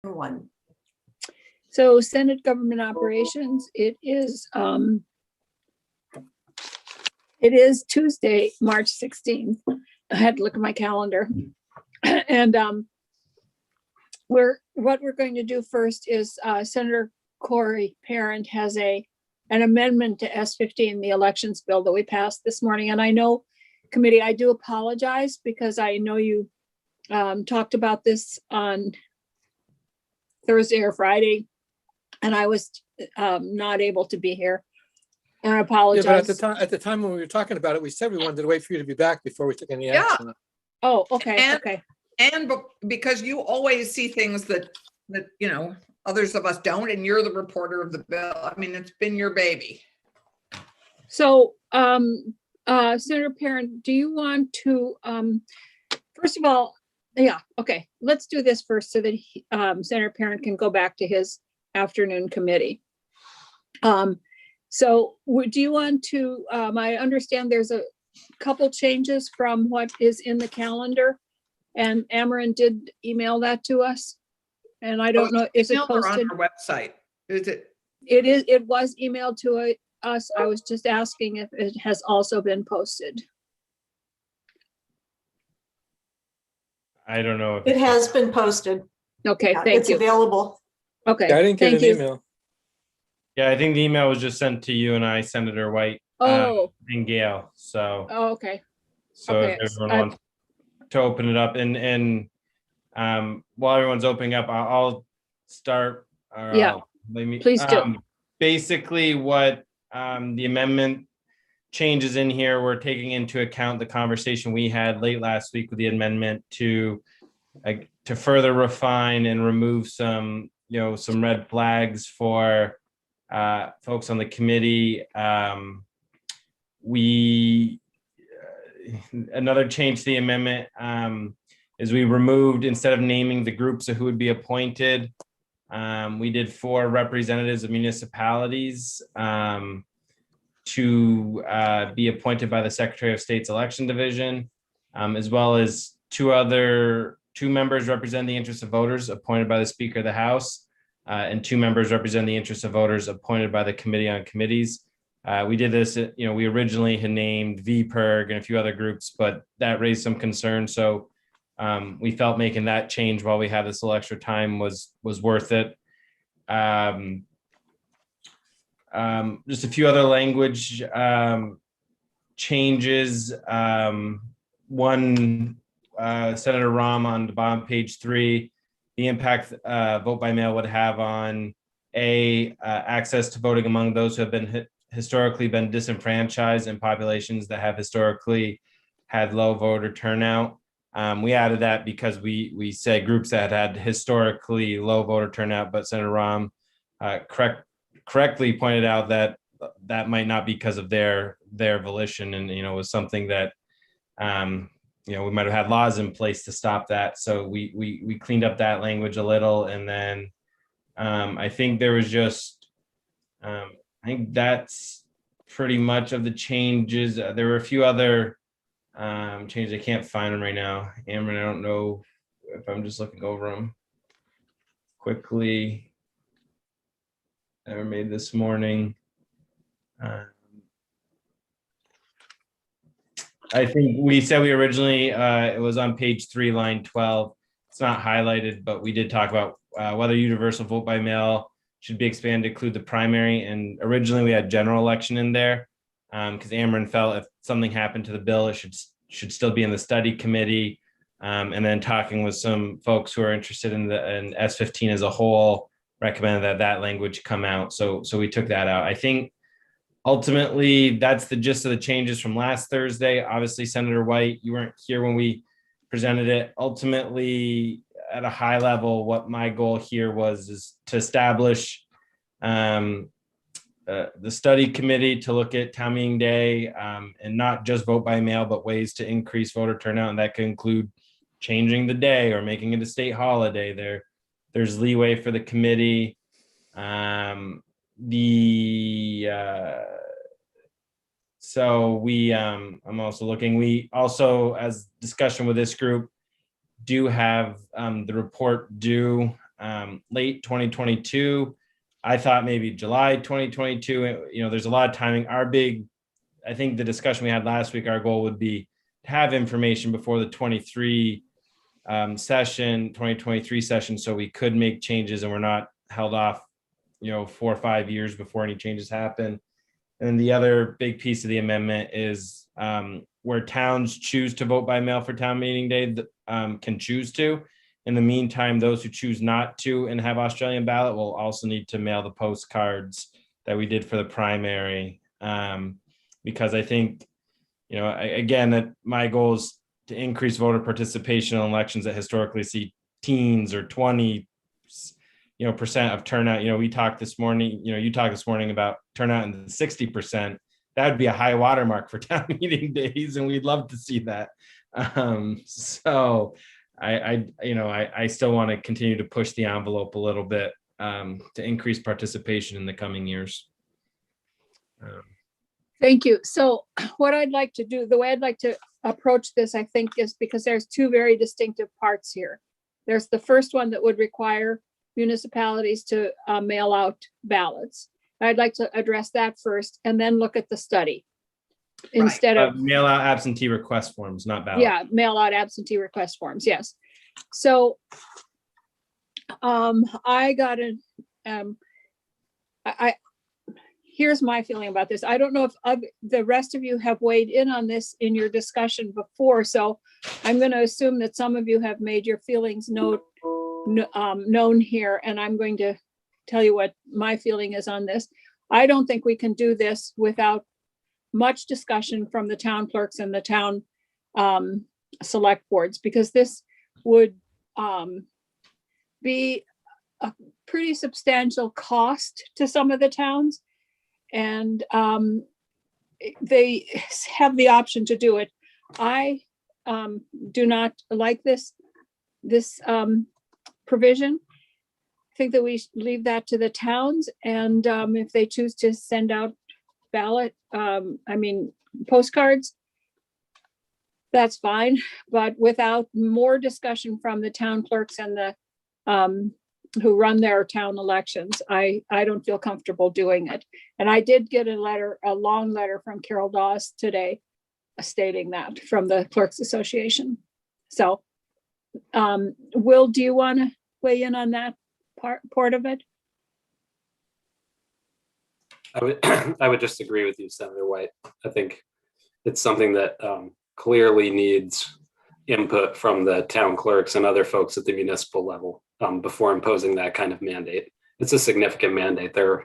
One. So Senate Government Operations, it is Tuesday, March 16th. I had to look at my calendar. And what we're going to do first is Senator Corey Parent has an amendment to S15, the elections bill that we passed this morning. And I know, committee, I do apologize because I know you talked about this on Thursday or Friday, and I was not able to be here. And I apologize. Yeah, but at the time when we were talking about it, we said we wanted to wait for you to be back before we took any action. Oh, okay, And- okay. And because you always see things that others of us don't, and you're the reporter of the bill. I mean, it's been your baby. So, Senator Parent, do you want to, first of all, yeah, okay, let's do this first so that Senator Parent can go back to his afternoon committee. So do you want to, I understand there's a couple changes from what is in the calendar, and Ameren did email that to us. And I don't know, is it posted? On our website? Is it? It was emailed to us. I was just asking if it has also been posted. I don't know. It has been posted. Okay, Yeah, thank it's you. available. Okay, Yeah, I didn't get thank an you. email. Yeah, I think the email was just sent to you and I, Senator White, Oh, and Gail. So, okay. so okay, if everyone wants to open it up, and while everyone's opening up, I'll start. Yeah, please do. Basically, what the amendment changes in here, we're taking into account the conversation we had late last week with the amendment to further refine and remove some red flags for folks on the committee. Another change to the amendment is we removed, instead of naming the groups of who would be appointed, we did 4 representatives of municipalities to be appointed by the Secretary of State's Election Division, as well as 2 members represent the interests of voters appointed by the Speaker of the House, and 2 members represent the interests of voters appointed by the Committee on Committees. We did this, we originally had named VPIRG and a few other groups, but that raised some concern. So we felt making that change while we had this little extra time was worth it. Just a few other language changes. One, Senator Rahm on the bottom, page 3, the impact vote by mail would have on access to voting among those who have historically been disenfranchised in populations that have historically had low voter turnout. We added that because we said groups that had historically low voter turnout, but Senator Rahm correctly pointed out that might not be because of their volition, and was something that we might have had laws in place to stop that. So we cleaned up that language a little, and then I think there was just I think that's pretty much of the changes. There were a few other changes. I can't find them right now. Amber, I don't know if I'm just looking over them quickly. That were made this morning. I think we said we originally, it was on page 3, line 12. It's not highlighted, but we did talk about whether universal vote by mail should be expanded to include the primary. And originally we had general election in there because Ameren felt if something happened to the bill, it should still be in the study committee. And then talking with some folks who are interested in S15 as a whole, recommended that language come out. So we took that out. I think ultimately that's the gist of the changes from last Thursday. Obviously, Senator White, you weren't here when we presented it. Ultimately, at a high level, what my goal here is to establish the study committee to look at town meeting day and not just vote by mail, but ways to increase voter turnout. And that could include changing the day or making it a state holiday. There's leeway for the committee. So I'm also looking, we also, as discussion with this group, do have the report due late 2022. I thought maybe July 2022. You know, there's a lot of timing. I think the discussion we had last week, our goal would be to have information before the 2023 session, so we could make changes and we're not held off, 4 or 5 years before any changes happen. And the other big piece of the amendment is where towns choose to vote by mail for town meeting day, can choose to. In the meantime, those who choose not to and have Australian ballot will also need to mail the postcards that we did for the primary. Because I think, again, that my goal is to increase voter participation in elections that historically see teens or 20% of turnout. We talked this morning, you talked this morning about turnout in the 60%. That would be a high watermark for town meeting days, and we'd love to see that. So I still want to continue to push the envelope a little bit to increase participation in the coming years. Thank you. So what I'd like to do, the way I'd like to approach this, I think, is because there's two very distinctive parts here. There's the first one that would require municipalities to mail out ballots. I'd like to address that first and then look at the study instead of mail out absentee request forms, not ballots. Yeah, mail out absentee request forms. Yes. So I got here's my feeling about this. I don't know if the rest of you have weighed in on this in your discussion before. So I'm going to assume that some of you have made your feelings known here. And I'm going to tell you what my feeling is on this. I don't think we can do this without much discussion from the town clerks and the town select boards, because this would be a pretty substantial cost to some of the towns. And they have the option to do it. I do not like this provision. I think that we leave that to the towns, and if they choose to send out postcards, that's fine, but without more discussion from the town clerks and the who run their town elections, I don't feel comfortable doing it. And I did get a long letter from Carol Dawes today stating that from the Clerks Association. So Will, do you want to weigh in on that part of it? I would just agree with you, Senator White. I think it's something that clearly needs input from the town clerks and other folks at the municipal level before imposing that kind of mandate. It's a significant mandate. There are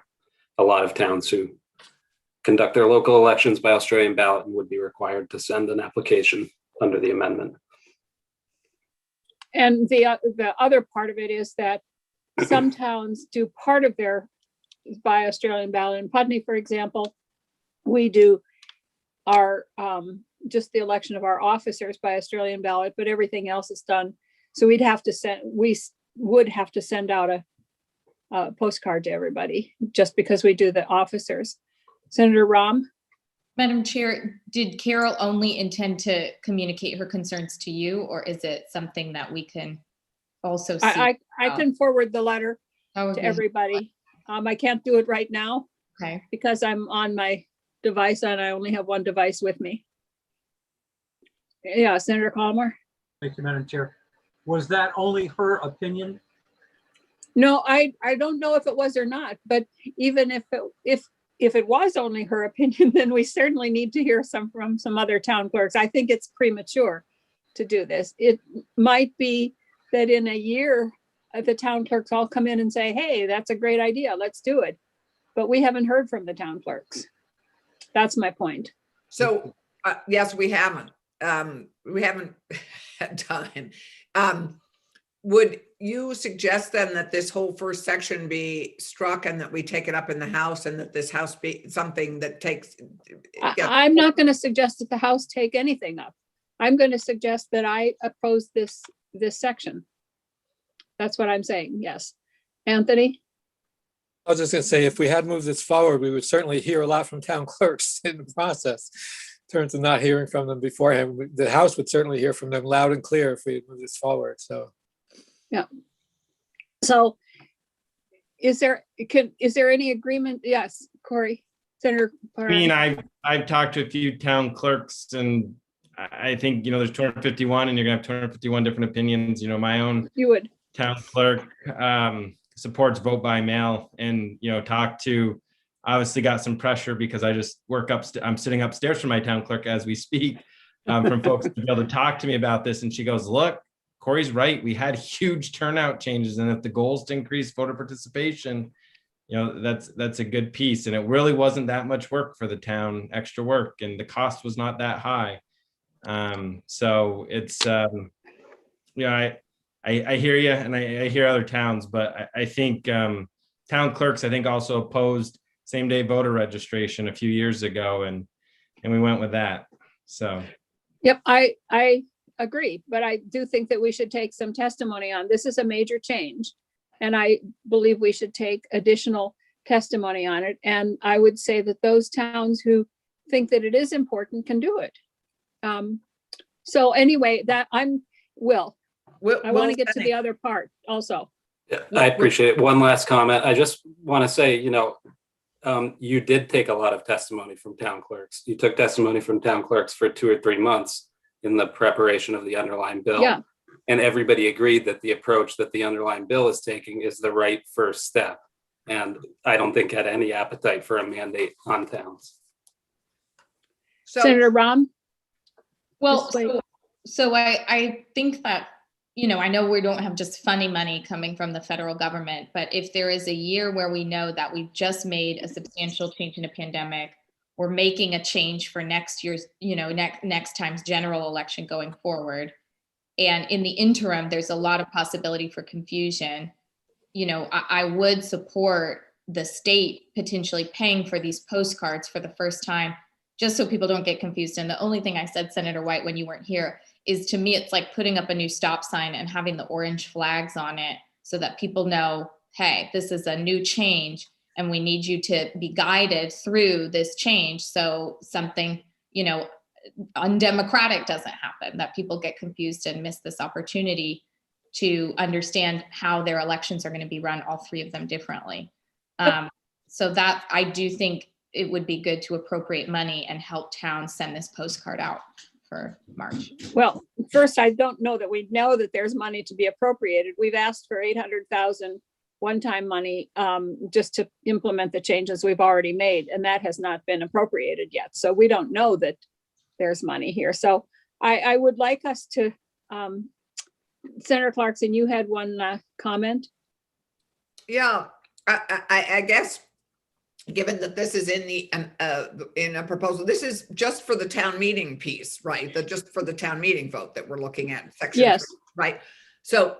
a lot of towns who conduct their local elections by Australian ballot and would be required to send an application under the amendment. And the other part of it is that some towns do part of their by Australian ballot. In Putney, for example, we do our just the election of our officers by Australian ballot, but everything else is done. So we would have to send out a postcard to everybody just because we do the officers. Senator Rahm? Madam Chair, did Carol only intend to communicate her concerns to you, or is it something that we can also see? I can forward the letter to everybody. I can't do it right now. Okay. Because I'm on my device and I only have one device with me. Yeah, Senator Calmer. Thank you, Madam Chair. Was that only her opinion? No, I don't know if it was or not, but even if it was only her opinion, then we certainly need to hear from some other town clerks. I think it's premature to do this. It might be that in a year, the town clerks all come in and say, hey, that's a great idea, let's do it. But we haven't heard from the town clerks. That's my point. So, yes, we haven't. We haven't had time. Would you suggest then that this whole first section be struck and that we take it up in the House and that this House be something that takes? I'm not going to suggest that the House take anything up. I'm going to suggest that I oppose this section. That's what I'm saying. Yes. Anthony? I was just going to say, if we had moved this forward, we would certainly hear a lot from town clerks in the process. In terms of not hearing from them beforehand, the House would certainly hear from them loud and clear if we had moved this forward. So, yeah. So is there any agreement? Yes, Corey, Senator. I mean, I've talked to a few town clerks, and I think, there's 251 and you're gonna have 251 different opinions. My own You would. town clerk supports vote by mail, and obviously got some pressure because I just I'm sitting upstairs from my town clerk as we speak, from folks to be able to talk to me about this. And she goes, look, Corey's right. We had huge turnout changes. And if the goal is to increase voter participation, that's a good piece. And it really wasn't that much work for the town, extra work, and the cost was not that high. So it's, I hear you, and I hear other towns, but I think town clerks, I think, also opposed same day voter registration a few years ago, and we went with that. So. Yep, I agree, but I do think that we should take some testimony on this. Is a major change, and I believe we should take additional testimony on it. And I would say that those towns who think that it is important can do it. So anyway, that I want to get to the other part also. Yeah, I appreciate it. One last comment. I just want to say, you did take a lot of testimony from town clerks. You took testimony from town clerks for 2 or 3 months in the preparation of the underlying bill. Yeah. And everybody agreed that the approach that the underlying bill is taking is the right first step. And I don't think had any appetite for a mandate on towns. Senator Rahm? Well, so I think that, I know we don't have just funny money coming from the federal government, but if there is a year where we know that we've just made a substantial change in a pandemic, we're making a change for next year's, next time's general election going forward. And in the interim, there's a lot of possibility for confusion. I would support the state potentially paying for these postcards for the first time, just so people don't get confused. And the only thing I said, Senator White, when you weren't here, is to me, it's like putting up a new stop sign and having the orange flags on it so that people know, hey, this is a new change and we need you to be guided through this change. So something, undemocratic doesn't happen, that people get confused and miss this opportunity to understand how their elections are going to be run, all 3 of them differently. So that I do think it would be good to appropriate money and help towns send this postcard out for March. Well, first, I don't know that we know that there's money to be appropriated. We've asked for 800,000 one-time money just to implement the changes we've already made, and that has not been appropriated yet. So we don't know that there's money here. So I would like us to, Senator Clarkson, you had one comment. Yeah, I guess, given that this is in a proposal, this is just for the town meeting piece, right? Just for the town meeting vote that we're looking at, section 3, yes, right? So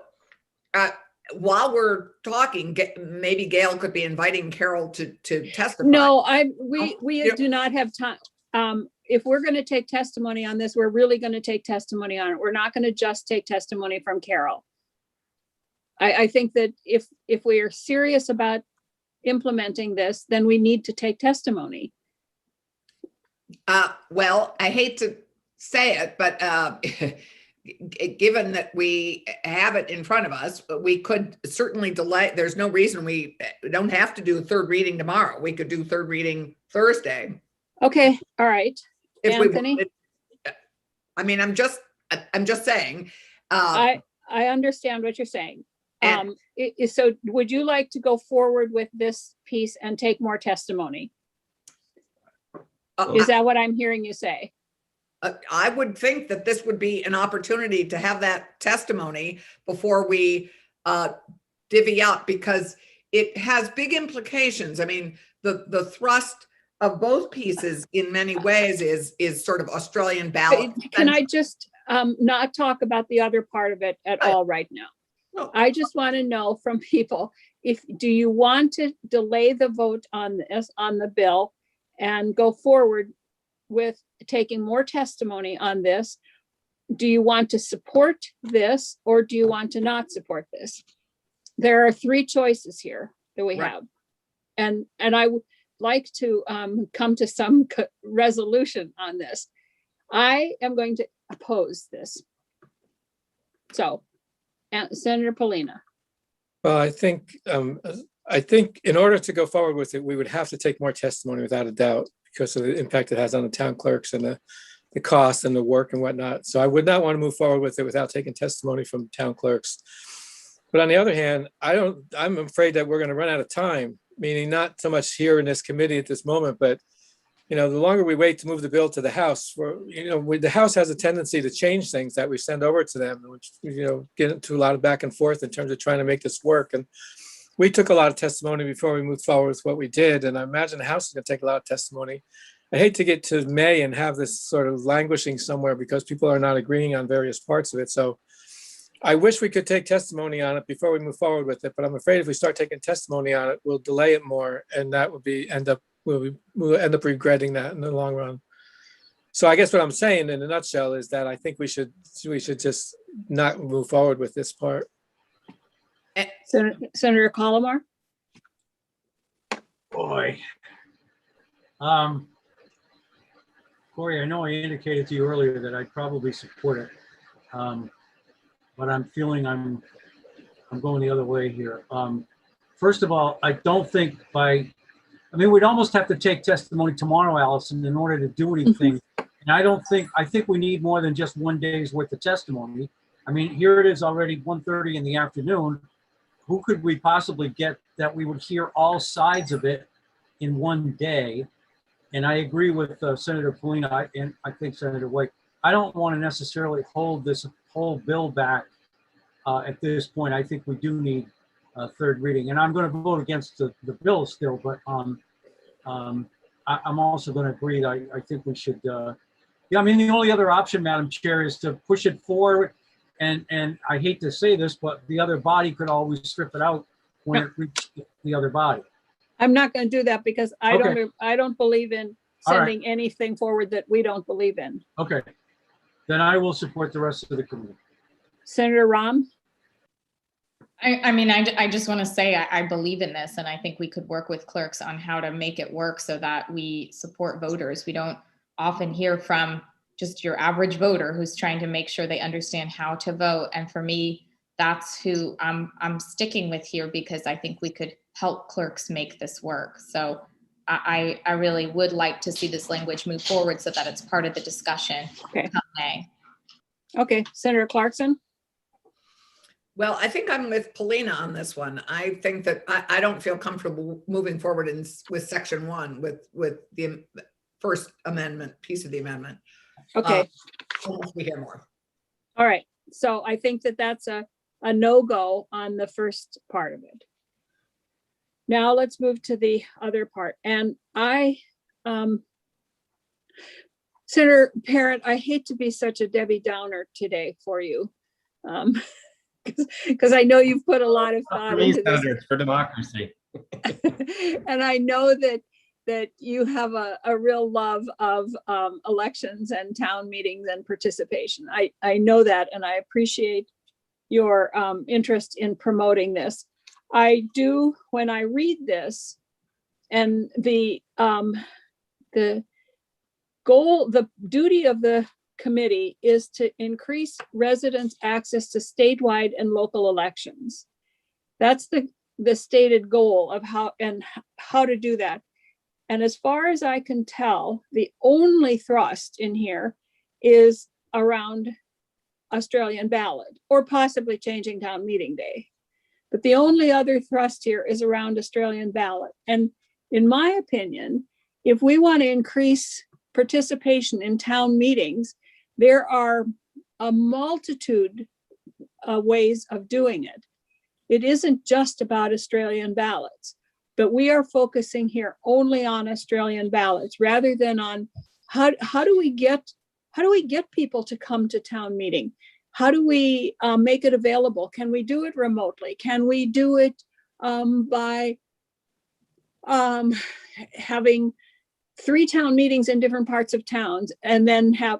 while we're talking, maybe Gail could be inviting Carol to testify. No, we do not have time. If we're going to take testimony on this, we're really going to take testimony on it. We're not going to just take testimony from Carol. I think that if we are serious about implementing this, then we need to take testimony. Well, I hate to say it, but given that we have it in front of us, we could certainly delay. There's no reason we don't have to do a 3rd reading tomorrow. We could do 3rd reading Thursday. Okay, all right. If Anthony? I mean, I'm just saying. I understand what you're saying. So would you like to go forward with this piece and take more testimony? Is that what I'm hearing you say? I would think that this would be an opportunity to have that testimony before we divvy up, because it has big implications. I mean, the thrust of both pieces in many ways is sort of Australian ballot. Can I just not talk about the other part of it at all right now? No. I just want to know from people, do you want to delay the vote on this, on the bill, and go forward with taking more testimony on this? Do you want to support this, or do you want to not support this? There are 3 choices here that we have. And I would like to come to some resolution on this. I am going to oppose this. So, Senator Polina. Well, I think in order to go forward with it, we would have to take more testimony without a doubt because of the impact it has on the town clerks and the cost and the work and whatnot. So I would not want to move forward with it without taking testimony from town clerks. But on the other hand, I'm afraid that we're going to run out of time, meaning not so much here in this committee at this moment, but the longer we wait to move the bill to the House, the House has a tendency to change things that we send over to them, which, get into a lot of back and forth in terms of trying to make this work. And we took a lot of testimony before we moved forward with what we did. And I imagine the House is going to take a lot of testimony. I hate to get to May and have this sort of languishing somewhere because people are not agreeing on various parts of it. So I wish we could take testimony on it before we move forward with it, but I'm afraid if we start taking testimony on it, we'll delay it more, and that would we'll end up regretting that in the long run. So I guess what I'm saying in a nutshell is that I think we should just not move forward with this part. Senator Colomar? Boy. Corey, I know I indicated to you earlier that I'd probably support it. But I'm feeling I'm going the other way here. First of all, I don't think we'd almost have to take testimony tomorrow, Allison, in order to do anything. And I think we need more than just 1 day's worth of testimony. I mean, here it is already 1:30 in the afternoon. Who could we possibly get that we would hear all sides of it in 1 day? And I agree with Senator Polina and I think Senator White. I don't want to necessarily hold this whole bill back at this point. I think we do need a third reading, and I'm going to vote against the bill still. But I'm also going to agree that I think we should. The only other option, Madam Chair, is to push it forward. And I hate to say this, but the other body could always strip it out when it reaches the other body. I'm not going to do that because I don't believe in All right. sending anything forward that we don't believe in. Okay, then I will support the rest of the committee. Senator Rahm? I just want to say I believe in this, and I think we could work with clerks on how to make it work so that we support voters. We don't often hear from just your average voter who's trying to make sure they understand how to vote. And for me, that's who I'm sticking with here because I think we could help clerks make this work. So I really would like to see this language move forward so that it's part of the discussion. Okay. Come May. Okay, Senator Clarkson? Well, I think I'm with Polina on this one. I think that I don't feel comfortable moving forward with section 1 with the first amendment, piece of the amendment. Okay. Unless we hear more. All right. So I think that that's a no-go on the first part of it. Now let's move to the other part. And Senator Parent, I hate to be such a Debbie Downer today for you. Because I know you've put a lot of thought into this. It's for democracy. And I know that you have a real love of elections and town meetings and participation. I know that, and I appreciate your interest in promoting this. I do, when I read this, and the goal, the duty of the committee is to increase residents' access to statewide and local elections. That's the stated goal of how to do that. And as far as I can tell, the only thrust in here is around Australian ballot or possibly changing town meeting day. But the only other thrust here is around Australian ballot. And in my opinion, if we want to increase participation in town meetings, there are a multitude of ways of doing it. It isn't just about Australian ballots, but we are focusing here only on Australian ballots rather than on how do we get people to come to town meeting? How do we make it available? Can we do it remotely? Can we do it by having 3 town meetings in different parts of towns and then have,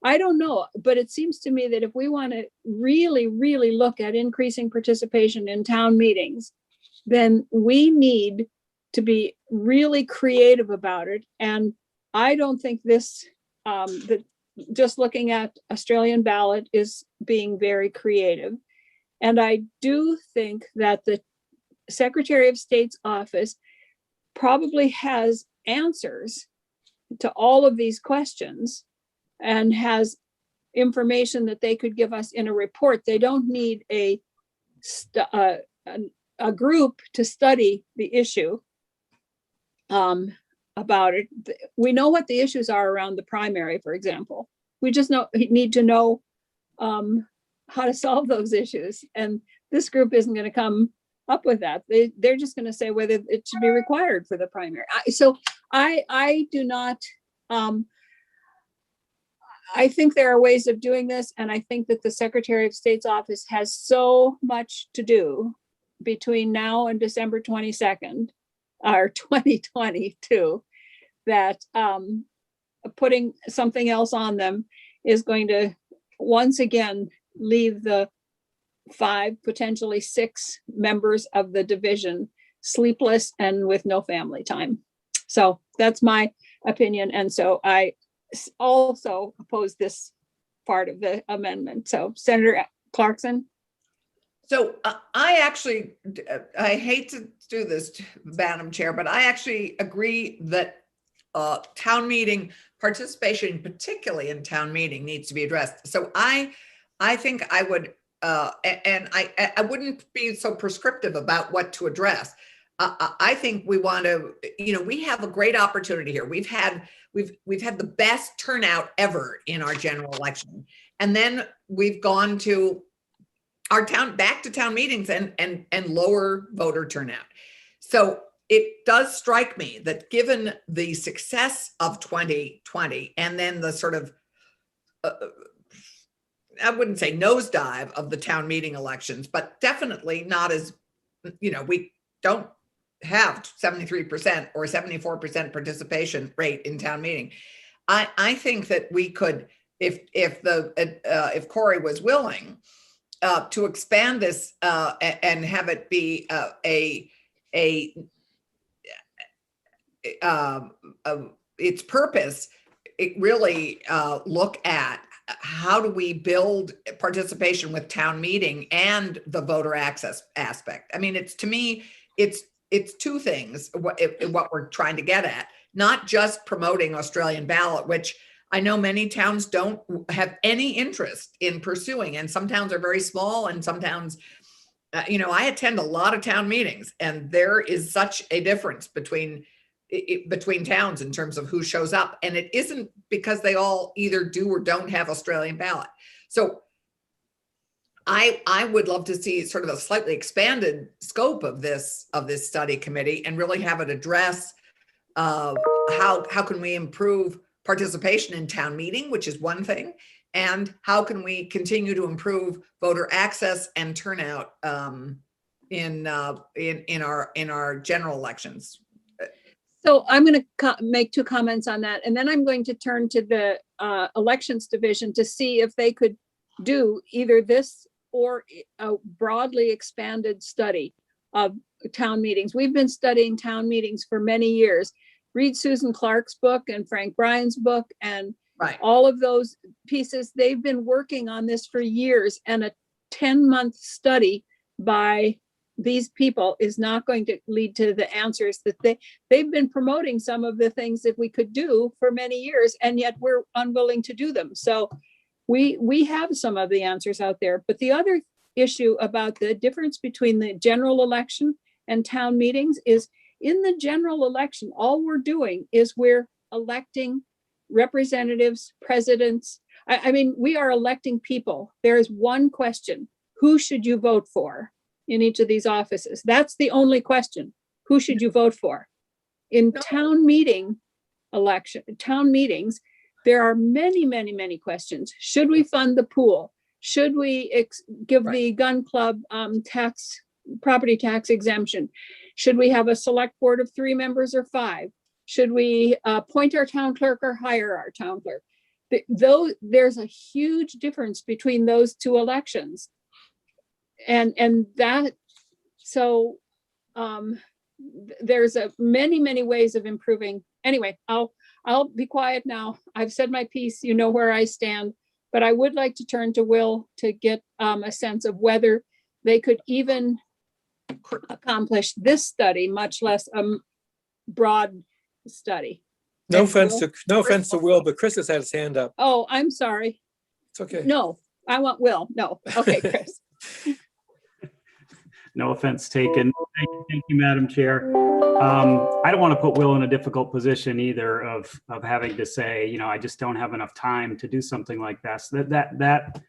I don't know, but it seems to me that if we want to really, really look at increasing participation in town meetings, then we need to be really creative about it. And I don't think this, that just looking at Australian ballot is being very creative. And I do think that the Secretary of State's office probably has answers to all of these questions and has information that they could give us in a report. They don't need a group to study the issue about it. We know what the issues are around the primary, for example. We just need to know how to solve those issues. And this group isn't going to come up with that. They're just going to say whether it should be required for the primary. So I do not, I think there are ways of doing this. And I think that the Secretary of State's office has so much to do between now and December 22nd, or 2022, that putting something else on them is going to once again leave the 5, potentially 6 members of the division sleepless and with no family time. So that's my opinion. And so I also oppose this part of the amendment. So Senator Clarkson. So I actually, I hate to do this, Madam Chair, but I actually agree that town meeting participation, particularly in town meeting, needs to be addressed. So I think I would, and I wouldn't be so prescriptive about what to address. I think we want to, we have a great opportunity here. We've had the best turnout ever in our general election, and then we've gone to our back to town meetings and lower voter turnout. So it does strike me that given the success of 2020 and then the sort of, I wouldn't say nosedive of the town meeting elections, but definitely not as, we don't have 73% or 74% participation rate in town meeting. I think that we could, if Corey was willing, to expand this and have it be its purpose, it really look at how do we build participation with town meeting and the voter access aspect. I mean, to me, it's 2 things, what we're trying to get at, not just promoting Australian ballot, which I know many towns don't have any interest in pursuing, and some towns are very small, and some towns, I attend a lot of town meetings, and there is such a difference between towns in terms of who shows up, and it isn't because they all either do or don't have Australian ballot. So I would love to see sort of a slightly expanded scope of this study committee and really have it address how can we improve participation in town meeting, which is one thing, and how can we continue to improve voter access and turnout in our general elections. So I'm going to make 2 comments on that, and then I'm going to turn to the elections division to see if they could do either this or a broadly expanded study of town meetings. We've been studying town meetings for many years. Read Susan Clark's book and Frank Bryan's book and all of those pieces. They've been working on this for years, and a 10-month study by these people is not going to lead to the answers that they've been promoting some of the things that we could do for many years, and yet we're unwilling to do them. So we have some of the answers out there. But the other issue about the difference between the general election and town meetings is, in the general election, all we're doing is we're electing representatives, presidents. I mean, we are electing people. There is one question: who should you vote for in each of these offices? That's the only question. Who should you vote for? In town meetings, there are many, many, many questions. Should we fund the pool? Should we give the gun club property tax exemption? Should we have a select board of 3 members or 5? Should we appoint our town clerk or hire our town clerk? There's a huge difference between those 2 elections. And that, so there's many, many ways of improving. Anyway, I'll be quiet now. I've said my piece, where I stand, but I would like to turn to Will to get a sense of whether they could even accomplish this study, much less a broad study. No And offense Will? to, no offense to Will, but Chris has had his hand up. Oh, I'm sorry. It's okay. No, I want Will. No. Okay, Chris. No offense taken. Thank you, Madam Chair. I don't want to put Will in a difficult position either of having to say, you know, I just don't have enough time to do something like this. That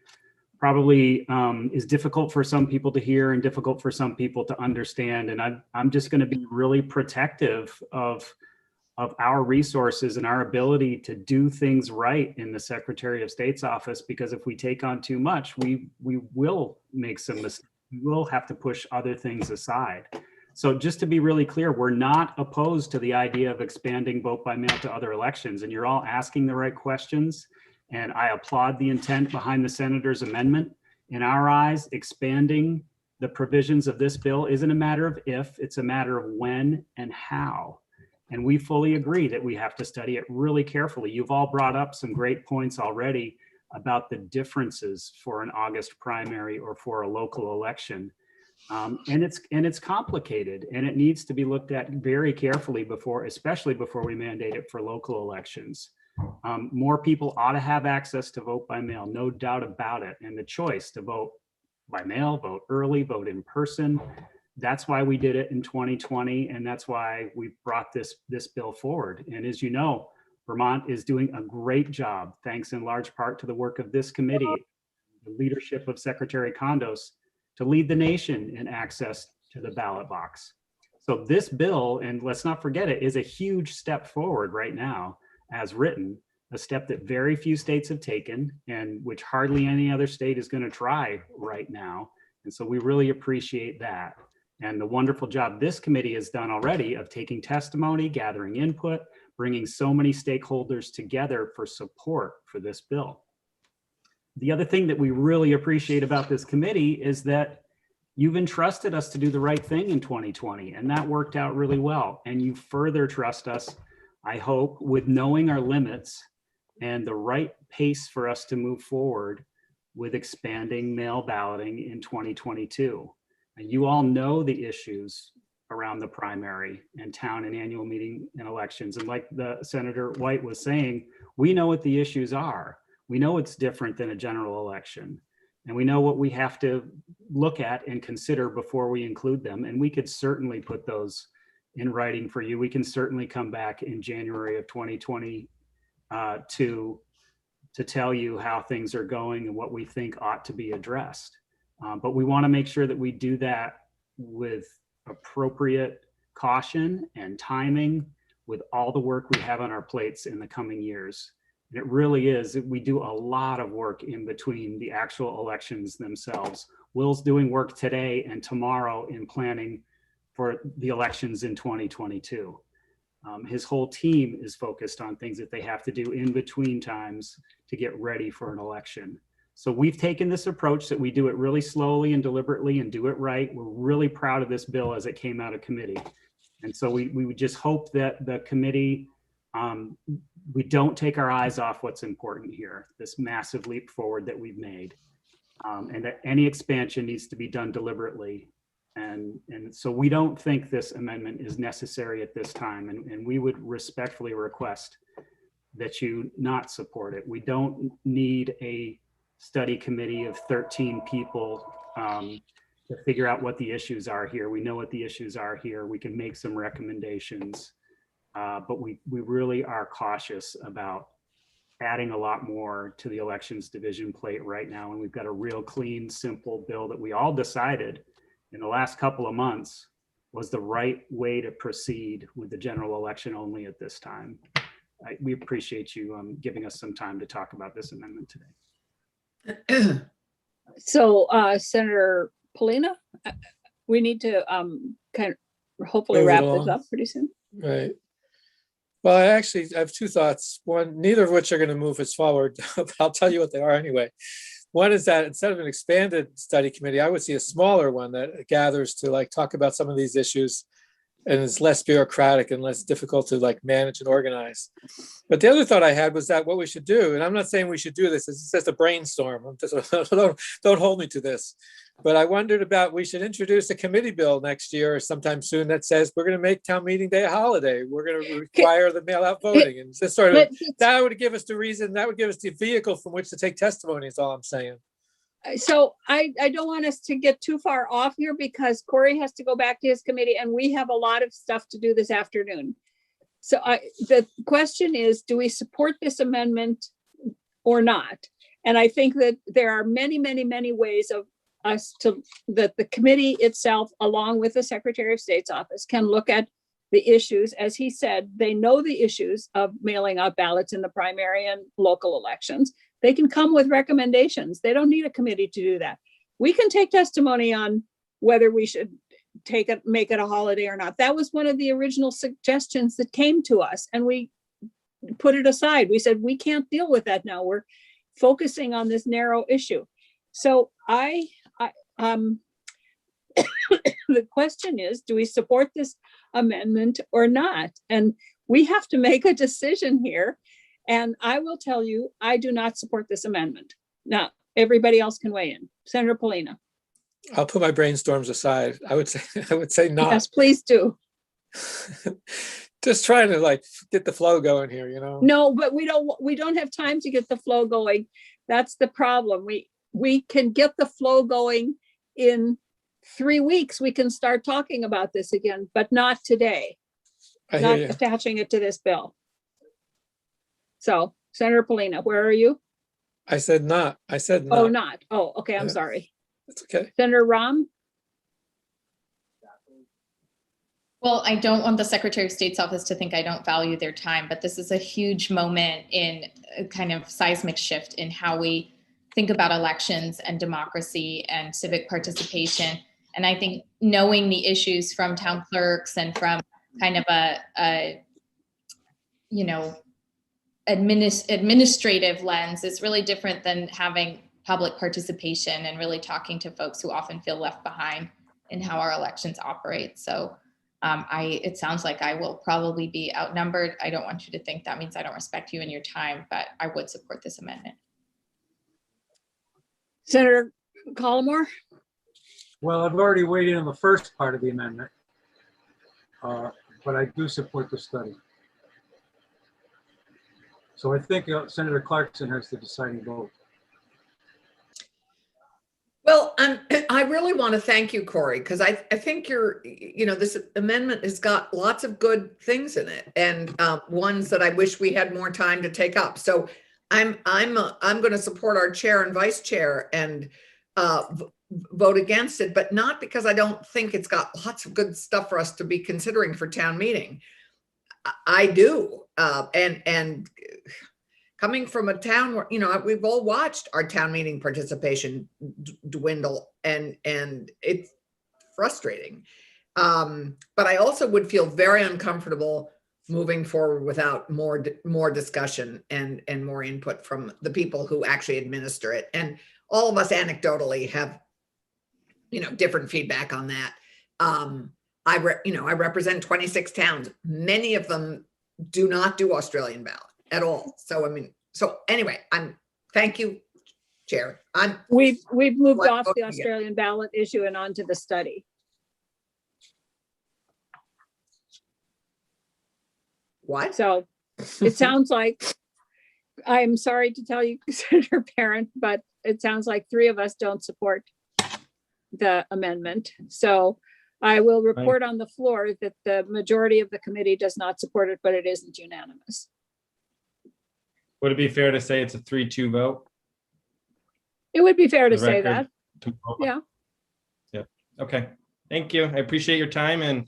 probably is difficult for some people to hear and difficult for some people to understand. And I'm just going to be really protective of our resources and our ability to do things right in the Secretary of State's office, because if we take on too much, we will make some mistakes. We will have to push other things aside. So just to be really clear, we're not opposed to the idea of expanding vote by mail to other elections, and you're all asking the right questions. And I applaud the intent behind the senator's amendment. In our eyes, expanding the provisions of this bill isn't a matter of if, it's a matter of when and how. And we fully agree that we have to study it really carefully. You've all brought up some great points already about the differences for an August primary or for a local election. And it's complicated, and it needs to be looked at very carefully before, especially before we mandate it for local elections. More people ought to have access to vote by mail, no doubt about it. And the choice to vote by mail, vote early, vote in person. That's why we did it in 2020. And that's why we brought this bill forward. And as you know, Vermont is doing a great job, thanks in large part to the work of this committee, the leadership of Secretary Kondos, to lead the nation in access to the ballot box. So this bill, and let's not forget it, is a huge step forward right now as written, a step that very few states have taken and which hardly any other state is going to try right now. And so we really appreciate that. And the wonderful job this committee has done already of taking testimony, gathering input, bringing so many stakeholders together for support for this bill. The other thing that we really appreciate about this committee is that you've entrusted us to do the right thing in 2020, and that worked out really well. And you further trust us, I hope, with knowing our limits and the right pace for us to move forward with expanding mail balloting in 2022. And you all know the issues around the primary and town and annual meeting and elections. And like the Senator White was saying, we know what the issues are. We know it's different than a general election. And we know what we have to look at and consider before we include them. And we could certainly put those in writing for you. We can certainly come back in January of 2020 to tell you how things are going and what we think ought to be addressed. But we want to make sure that we do that with appropriate caution and timing with all the work we have on our plates in the coming years. And it really is, we do a lot of work in between the actual elections themselves. Will's doing work today and tomorrow in planning for the elections in 2022. His whole team is focused on things that they have to do in between times to get ready for an election. So we've taken this approach that we do it really slowly and deliberately and do it right. We're really proud of this bill as it came out of committee. And so we would just hope that the committee, we don't take our eyes off what's important here, this massive leap forward that we've made, and that any expansion needs to be done deliberately. And so we don't think this amendment is necessary at this time. And we would respectfully request that you not support it. We don't need a study committee of 13 people to figure out what the issues are here. We know what the issues are here. We can make some recommendations, but we really are cautious about adding a lot more to the elections division plate right now. And we've got a real clean, simple bill that we all decided in the last couple of months was the right way to proceed with the general election only at this time. We appreciate you giving us some time to talk about this amendment today. So Senator Polina, we need to kind of hopefully Move it wrap this along. up pretty soon. Right. Well, I have two thoughts. One, neither of which are going to move us forward. But I'll tell you what they are anyway. One is that instead of an expanded study committee, I would see a smaller one that gathers to like talk about some of these issues and it's less bureaucratic and less difficult to like manage and organize. But the other thought I had was that what we should do, and I'm not saying we should do this, it's just a brainstorm. Don't hold me to this. But I wondered about, we should introduce a committee bill next year or sometime soon that says we're going to make town meeting day a holiday. We're going to require the mail out voting, and just sort of, that would give us the reason, that would give us the vehicle from which to take testimony is all I'm saying. So I don't want us to get too far off here because Corey has to go back to his committee and we have a lot of stuff to do this afternoon. So the question is, do we support this amendment or not? And I think that there are many, many, many ways of us to, that the committee itself, along with the Secretary of State's office, can look at the issues. As he said, they know the issues of mailing out ballots in the primary and local elections. They can come with recommendations. They don't need a committee to do that. We can take testimony on whether we should make it a holiday or not. That was one of the original suggestions that came to us, and we put it aside. We said, we can't deal with that now. We're focusing on this narrow issue. So the question is, do we support this amendment or not? And we have to make a decision here. And I will tell you, I do not support this amendment. Now, everybody else can weigh in. Senator Polina. I'll put my brainstorms aside. I would say not. Yes, please do. Just trying to like get the flow going here, you know? No, but we don't have time to get the flow going. That's the problem. We can get the flow going in 3 weeks. We can start talking about this again, but not today. I Not hear you. attaching it to this bill. So, Senator Polina, where are you? I said not. I said not. Oh, not. Oh, okay, I'm Yeah. sorry. It's okay. Senator Ram? Well, I don't want the Secretary of State's office to think I don't value their time, but this is a huge moment in a kind of seismic shift in how we think about elections and democracy and civic participation. And I think knowing the issues from town clerks and from kind of a administrative lens is really different than having public participation and really talking to folks who often feel left behind in how our elections operate. So it sounds like I will probably be outnumbered. I don't want you to think that means I don't respect you and your time, but I would support this amendment. Senator Collmore? Well, I've already weighed in on the first part of the amendment, but I do support the study. So I think Senator Clarkson has the deciding vote. Well, I really want to thank you, Corey, because I think this amendment has got lots of good things in it, and ones that I wish we had more time to take up. So I'm going to support our chair and vice chair and vote against it, but not because I don't think it's got lots of good stuff for us to be considering for town meeting. I do, and coming from a town where, we've all watched our town meeting participation dwindle, and it's frustrating. But I also would feel very uncomfortable moving forward without more discussion and more input from the people who actually administer it. And all of us anecdotally have, different feedback on that. I represent 26 towns. Many of them do not do Australian ballot at all. So anyway, thank you, Chair. We've moved What- off the yeah. Australian ballot issue and onto the study. What? So it sounds like, I'm sorry to tell you, Senator Parent, but it sounds like 3 of us don't support the amendment. So I will report on the floor that the majority of the committee does not support it, but it isn't unanimous. Would it be fair to say it's a 3-2 vote? It would be fair to The say record. that. Yeah. Okay, thank you. I appreciate your time, and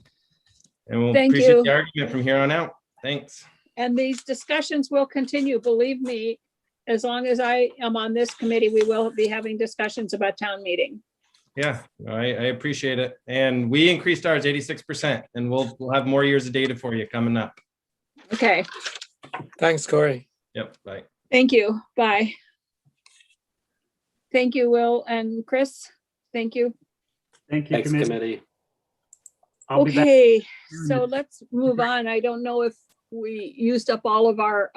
we'll Thank appreciate you. the argument from here on out. Thanks. And these discussions will continue. Believe me, as long as I am on this committee, we will be having discussions about town meeting. Yeah, I appreciate it. And we increased ours 86%, and we'll have more years of data for you coming up. Okay, Thanks, Corey. Yep, bye. thank you. Bye. Thank you, Will and Chris. Thank you. Thank you, Thanks, Commissioner. committee. I'll be back. Okay, so let's move on. I don't know if we used up all of our,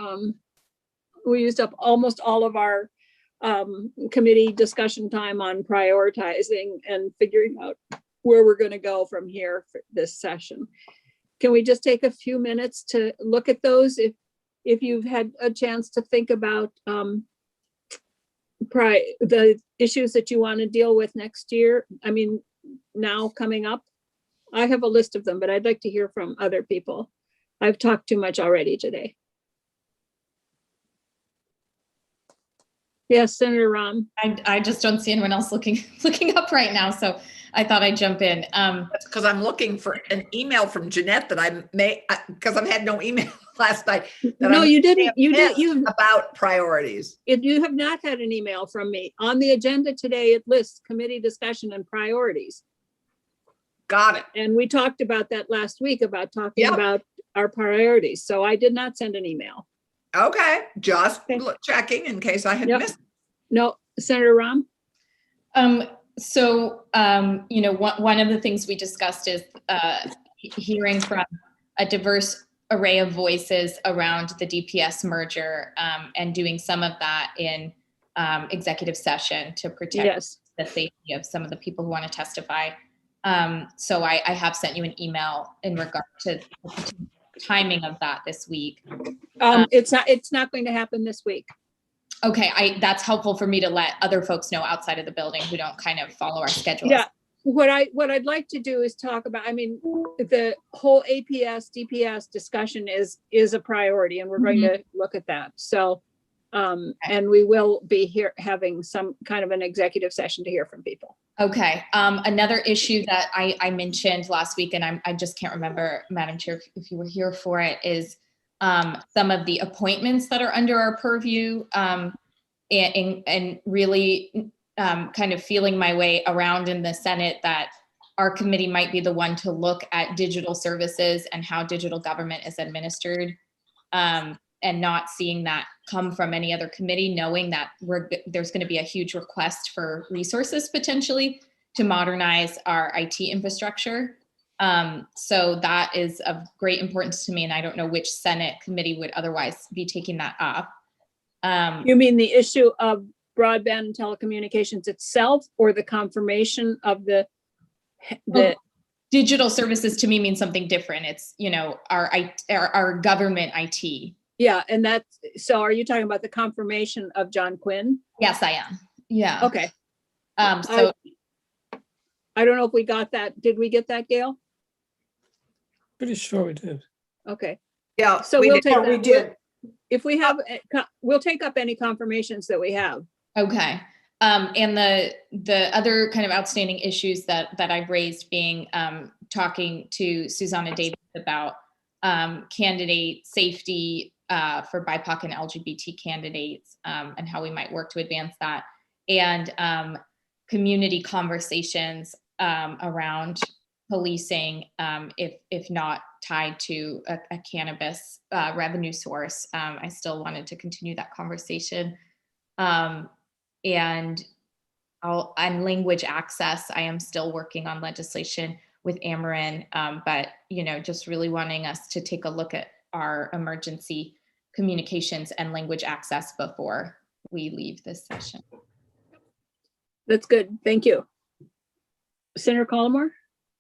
we used up almost all of our committee discussion time on prioritizing and figuring out where we're gonna go from here for this session. Can we just take a few minutes to look at those if you've had a chance to think about the issues that you want to deal with next year? I mean, now coming up. I have a list of them, but I'd like to hear from other people. I've talked too much already today. Yes, Senator Ram. I just don't see anyone else looking up right now, so I thought I'd jump in. That's because I'm looking for an email from Jeanette that I may, because I've had no email last night. No, you didn't. You did. You About priorities. you have not had an email from me. On the agenda today, it lists committee discussion and priorities. Got it. And we talked about that last week about talking Yep. about our priorities. So I did not send an email. Okay, just Okay. checking in case I had Yep. missed. No, Senator Ram? You know, one of the things we discussed is hearing from a diverse array of voices around the DPS merger, and doing some of that in executive session to protect Yes. the safety of some of the people who want to testify. So I have sent you an email in regard to the timing of that this week. It's not going to happen this week. Okay, that's helpful for me to let other folks know outside of the building who don't kind of follow our schedule. Yeah, what I'd like to do is talk about, I mean, the whole APS, DPS discussion is a priority, and we're going to look at that. So, and we will be here having some kind of an executive session to hear from people. Okay, another issue that I mentioned last week, and I just can't remember, Madam Chair, if you were here for it, is some of the appointments that are under our purview, and really kind of feeling my way around in the Senate that our committee might be the one to look at digital services and how digital government is administered, and not seeing that come from any other committee, knowing that there's going to be a huge request for resources potentially to modernize our IT infrastructure. So that is of great importance to me, and I don't know which Senate committee would otherwise be taking that up. You mean the issue of broadband and telecommunications itself, or the confirmation of the Digital services to me means something different. It's, you know, our government IT. Yeah, and that's, so are you talking about the confirmation of John Quinn? Yes, I am. Yeah. Okay. So I don't know if we got that. Did we get that, Gail? Pretty sure we did. Okay. Yeah, So we we'll did. take We that. did. If we have, we'll take up any confirmations that we have. okay. And the other kind of outstanding issues that I've raised being talking to Susanna Davis about candidate safety for BIPOC and LGBT candidates, and how we might work to advance that, and community conversations around policing, if not tied to a cannabis revenue source. I still wanted to continue that conversation. And on language access, I am still working on legislation with Ameren, but, you know, just really wanting us to take a look at our emergency communications and language access before we leave this session. That's good. Thank you. Senator Collmore?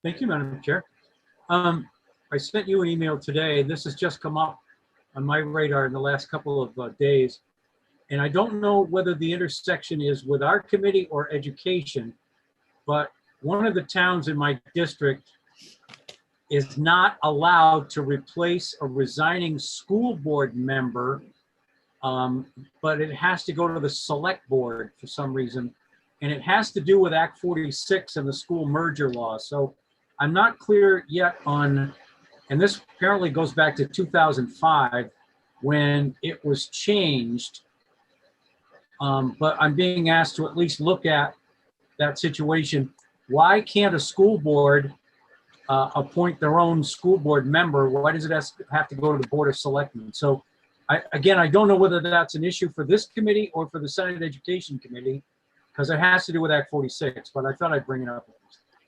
Thank you, Madam Chair. I sent you an email today. This has just come up on my radar in the last couple of days. And I don't know whether the intersection is with our committee or education, but one of the towns in my district is not allowed to replace a resigning school board member, but it has to go to the select board for some reason. And it has to do with Act 46 and the school merger law. So I'm not clear yet on, and this apparently goes back to 2005 when it was changed. But I'm being asked to at least look at that situation. Why can't a school board appoint their own school board member? Why does it have to go to the Board of Selectmen? So again, I don't know whether that's an issue for this committee or for the Senate Education Committee, because it has to do with Act 46, but I thought I'd bring it up.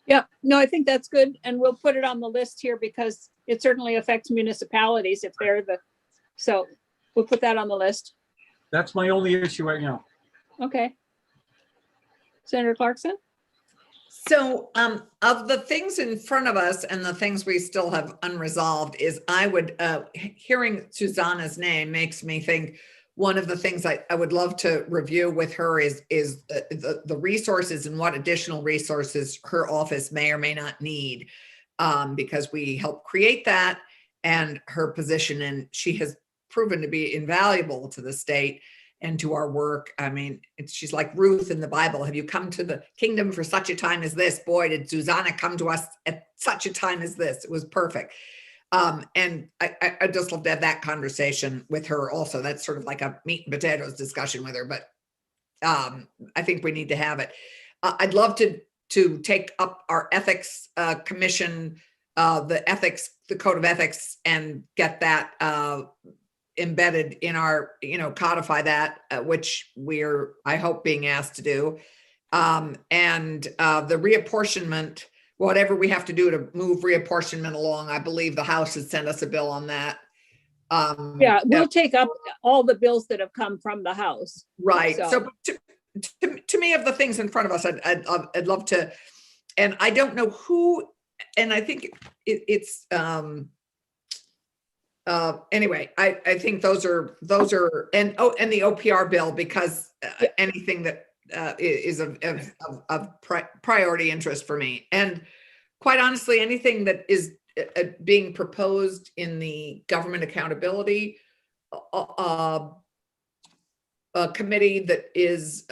Yeah, no, I think that's good. And we'll put it on the list here because it certainly affects municipalities if they're so we'll put that on the list. That's my only issue right now. Okay. Senator Clarkson? So of the things in front of us and the things we still have unresolved is I would, hearing Susanna's name makes me think one of the things I would love to review with her is the resources and what additional resources her office may or may not need, because we helped create that and her position, and she has proven to be invaluable to the state and to our work. I mean, she's like Ruth in the Bible. Have you come to the kingdom for such a time as this? Boy, did Susanna come to us at such a time as this. It was perfect. And I just love to have that conversation with her also. That's sort of like a meat and potatoes discussion with her, but I think we need to have it. I'd love to take up our ethics commission, the code of ethics, and get that embedded in our, codify that, which we're, I hope, being asked to do. And the reapportionment, whatever we have to do to move reapportionment along, I believe the House has sent us a bill on that. Yeah, we'll take up all the bills that have come from the House. Right. So- So to me, of the things in front of us, I'd love to, and I don't know who, and I think it's anyway, I think those are, and the OPR bill, because anything that is of priority interest for me. And quite honestly, anything that is being proposed in the government accountability committee that is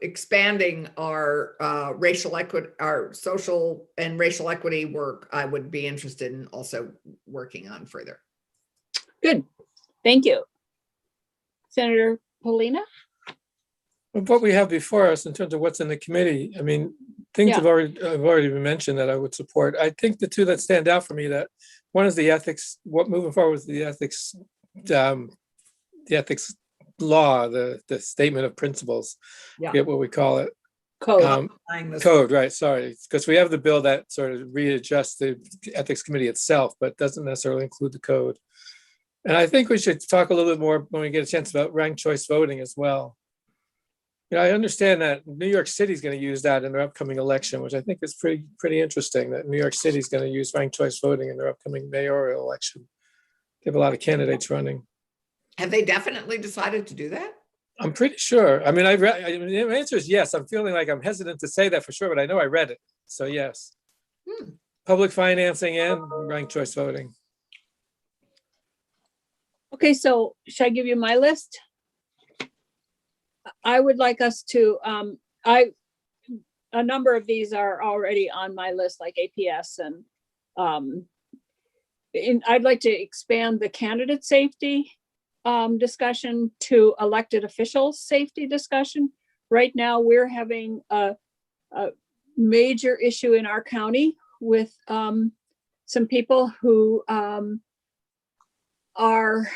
expanding our racial equity, our social and racial equity work, I would be interested in also working on further. Good. Thank you. Senator Polina? What we have before us in terms of what's in the committee, I mean, things Yeah. have already been mentioned that I would support. I think the two that stand out for me, that one is the ethics, what moving forward with the ethics law, the statement of principles, Yeah. forget what we call it. Code. Code, right, sorry, because we have the bill that sort of readjusts the ethics committee itself, but doesn't necessarily include the code. And I think we should talk a little bit more when we get a chance about ranked choice voting as well. I understand that New York City is going to use that in their upcoming election, which I think is pretty interesting, that New York City is going to use ranked choice voting in their upcoming mayoral election. They have a lot of candidates running. Have they definitely decided to do that? I'm pretty sure. I mean, the answer is yes. I'm feeling like I'm hesitant to say that for sure, but I know I read it. So yes. Public financing and ranked choice voting. Okay, so should I give you my list? I would like us to, a number of these are already on my list, like APS, and I'd like to expand the candidate safety discussion to elected officials safety discussion. Right now, we're having a major issue in our county with some people who are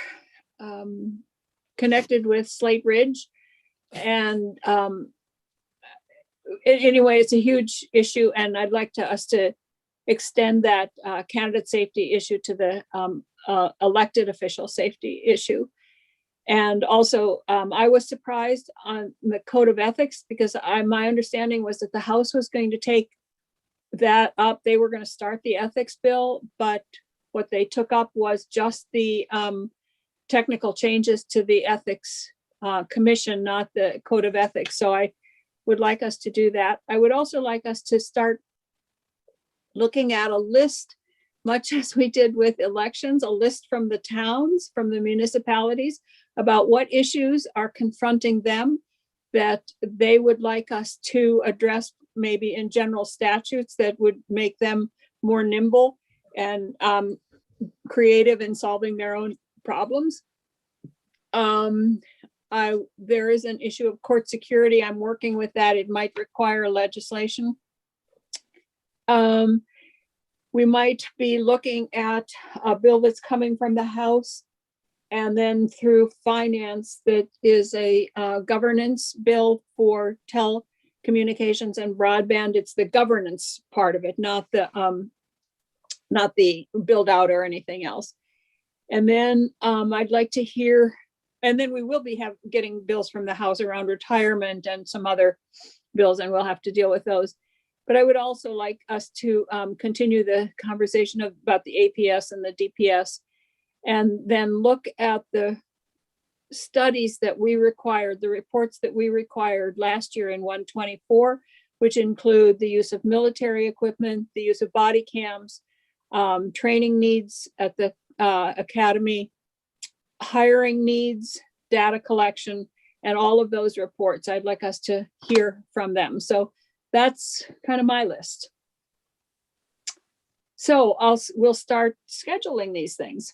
connected with Slate Ridge. And anyway, it's a huge issue, and I'd like us to extend that candidate safety issue to the elected official safety issue. And also, I was surprised on the code of ethics, because my understanding was that the House was going to take that up. They were going to start the ethics bill, but what they took up was just the technical changes to the ethics commission, not the code of ethics. So I would like us to do that. I would also like us to start looking at a list, much as we did with elections, a list from the towns, from the municipalities, about what issues are confronting them that they would like us to address, maybe in general statutes that would make them more nimble and creative in solving their own problems. There is an issue of court security. I'm working with that. It might require legislation. We might be looking at a bill that's coming from the House and then through finance, that is a governance bill for communications and broadband. It's the governance part of it, not the build out or anything else. And then I'd like to hear, and then we will be getting bills from the House around retirement and some other bills, and we'll have to deal with those. But I would also like us to continue the conversation about the APS and the DPS, and then look at the studies that we required, the reports that we required last year in 124, which include the use of military equipment, the use of body cams, training needs at the academy, hiring needs, data collection, and all of those reports. I'd like us to hear from them. So that's kind of my list. So we'll start scheduling these things.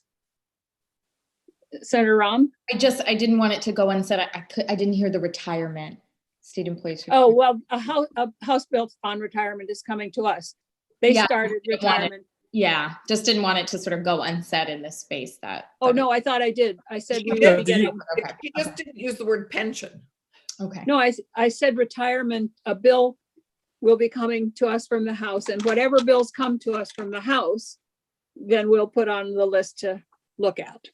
Senator Rahm? I didn't want it to go unsaid. I didn't hear the retirement, state employees. Oh, well, a House bill on retirement is coming to us. They Yeah, started retirement. Yeah, just didn't want it to sort of go unsaid in this space that. Oh, no, I thought I did. I said we Yeah, would be getting, Okay. He just didn't use the word pension. Okay. no, I said retirement, a bill will be coming to us from the House, and whatever bills come to us from the House, then we'll put on the list to look at.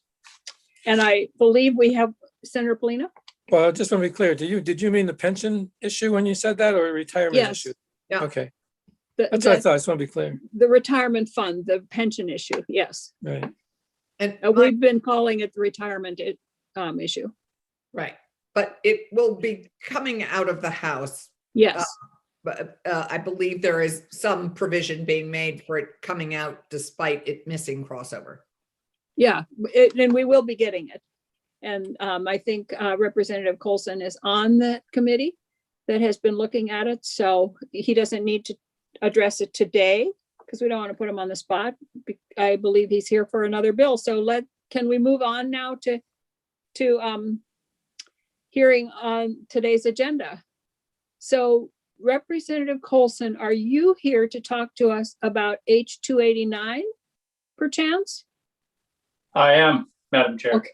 And I believe we have Senator Polina? Well, I just want to be clear, did you mean the pension issue when you said that, or a retirement Yes. issue? Yeah. Okay, that's what I thought. I just want to be clear. The retirement fund, the pension issue, yes. Right. And We've been calling it the retirement issue. right, but it will be coming out of the House. Yes, But I believe there is some provision being made for it coming out despite it missing crossover. yeah, and we will be getting it. And I think Representative Colson is on that committee that has been looking at it. So he doesn't need to address it today because we don't want to put him on the spot. I believe he's here for another bill. So can we move on now to hearing on today's agenda? So Representative Colson, are you here to talk to us about H-289 perchance? I am, Madam Chair. Okay.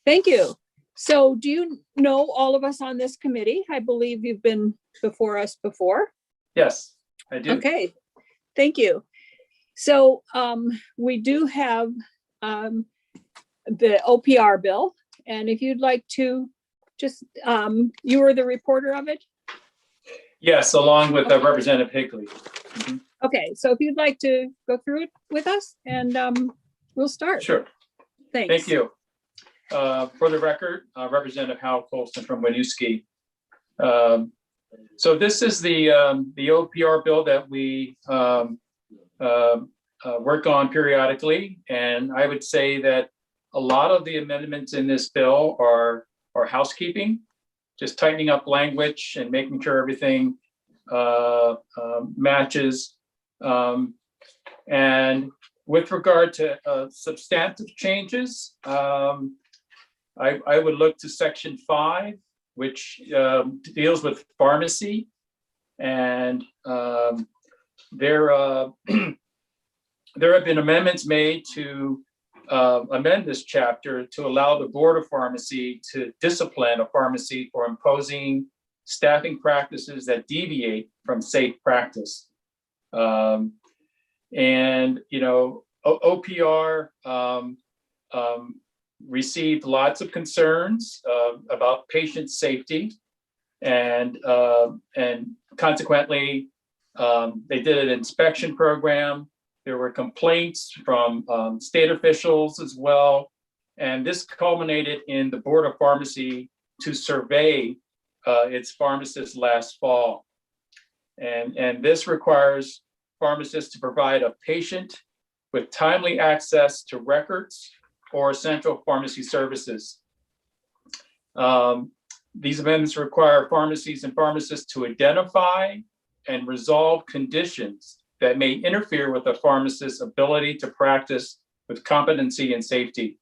Thank you. So do you know all of us on this committee? I believe you've been before us before. Yes, I do. Okay, thank you. So we do have the OPR bill, and if you'd like to just, you were the reporter of it? Yes, along with Representative Higley. Mhm. Okay, so if you'd like to go through it with us, and we'll start. Sure. Thanks. Thank you. For the record, Representative Hal Colson from Winooski. So this is the OPR bill that we work on periodically, and I would say that a lot of the amendments in this bill are housekeeping, just tightening up language and making sure everything matches. And with regard to substantive changes, I would look to Section 5, which deals with pharmacy, and there have been amendments made to amend this chapter to allow the Board of Pharmacy to discipline a pharmacy for imposing staffing practices that deviate from safe practice. And, you know, OPR received lots of concerns about patient safety, and consequently, they did an inspection program. There were complaints from state officials as well, and this culminated in the Board of Pharmacy to survey its pharmacists last fall, and this requires pharmacists to provide a patient with timely access to records or essential pharmacy services. These amendments require pharmacies and pharmacists to identify and resolve conditions that may interfere with a pharmacist's ability to practice with competency and safety,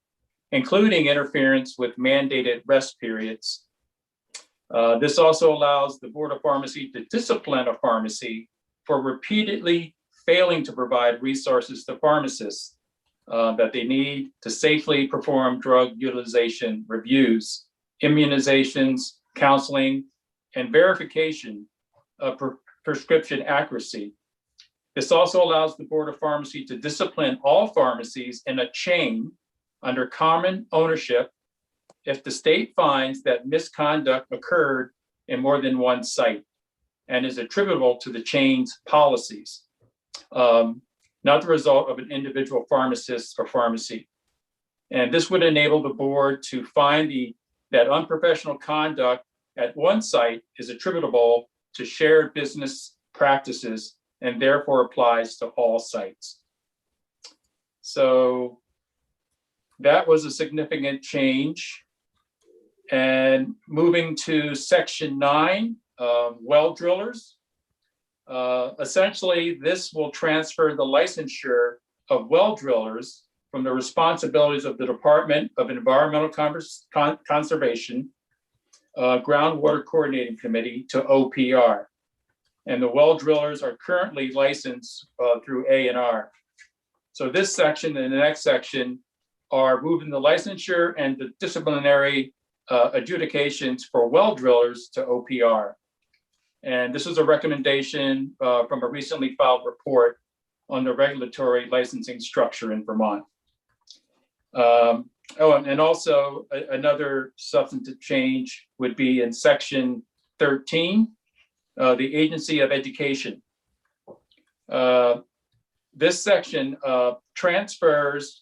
including interference with mandated rest periods. This also allows the Board of Pharmacy to discipline a pharmacy for repeatedly failing to provide resources to pharmacists that they need to safely perform drug utilization reviews, immunizations, counseling, and verification prescription accuracy. This also allows the Board of Pharmacy to discipline all pharmacies in a chain under common ownership if the state finds that misconduct occurred in more than one site and is attributable to the chain's policies, not the result of an individual pharmacist or pharmacy. And this would enable the board to find that unprofessional conduct at one site is attributable to shared business practices and therefore applies to all sites. So that was a significant change. And moving to section 9, well drillers. Essentially, this will transfer the licensure of well drillers from the responsibilities of the Department of Environmental Conservation, Groundwater Coordinating Committee to OPR. And the well drillers are currently licensed through A&R. So this section and the next section are moving the licensure and the disciplinary adjudications for well drillers to OPR. And this is a recommendation from a recently filed report on the regulatory licensing structure in Vermont. And also another substantive change would be in section 13, the Agency of Education. This section transfers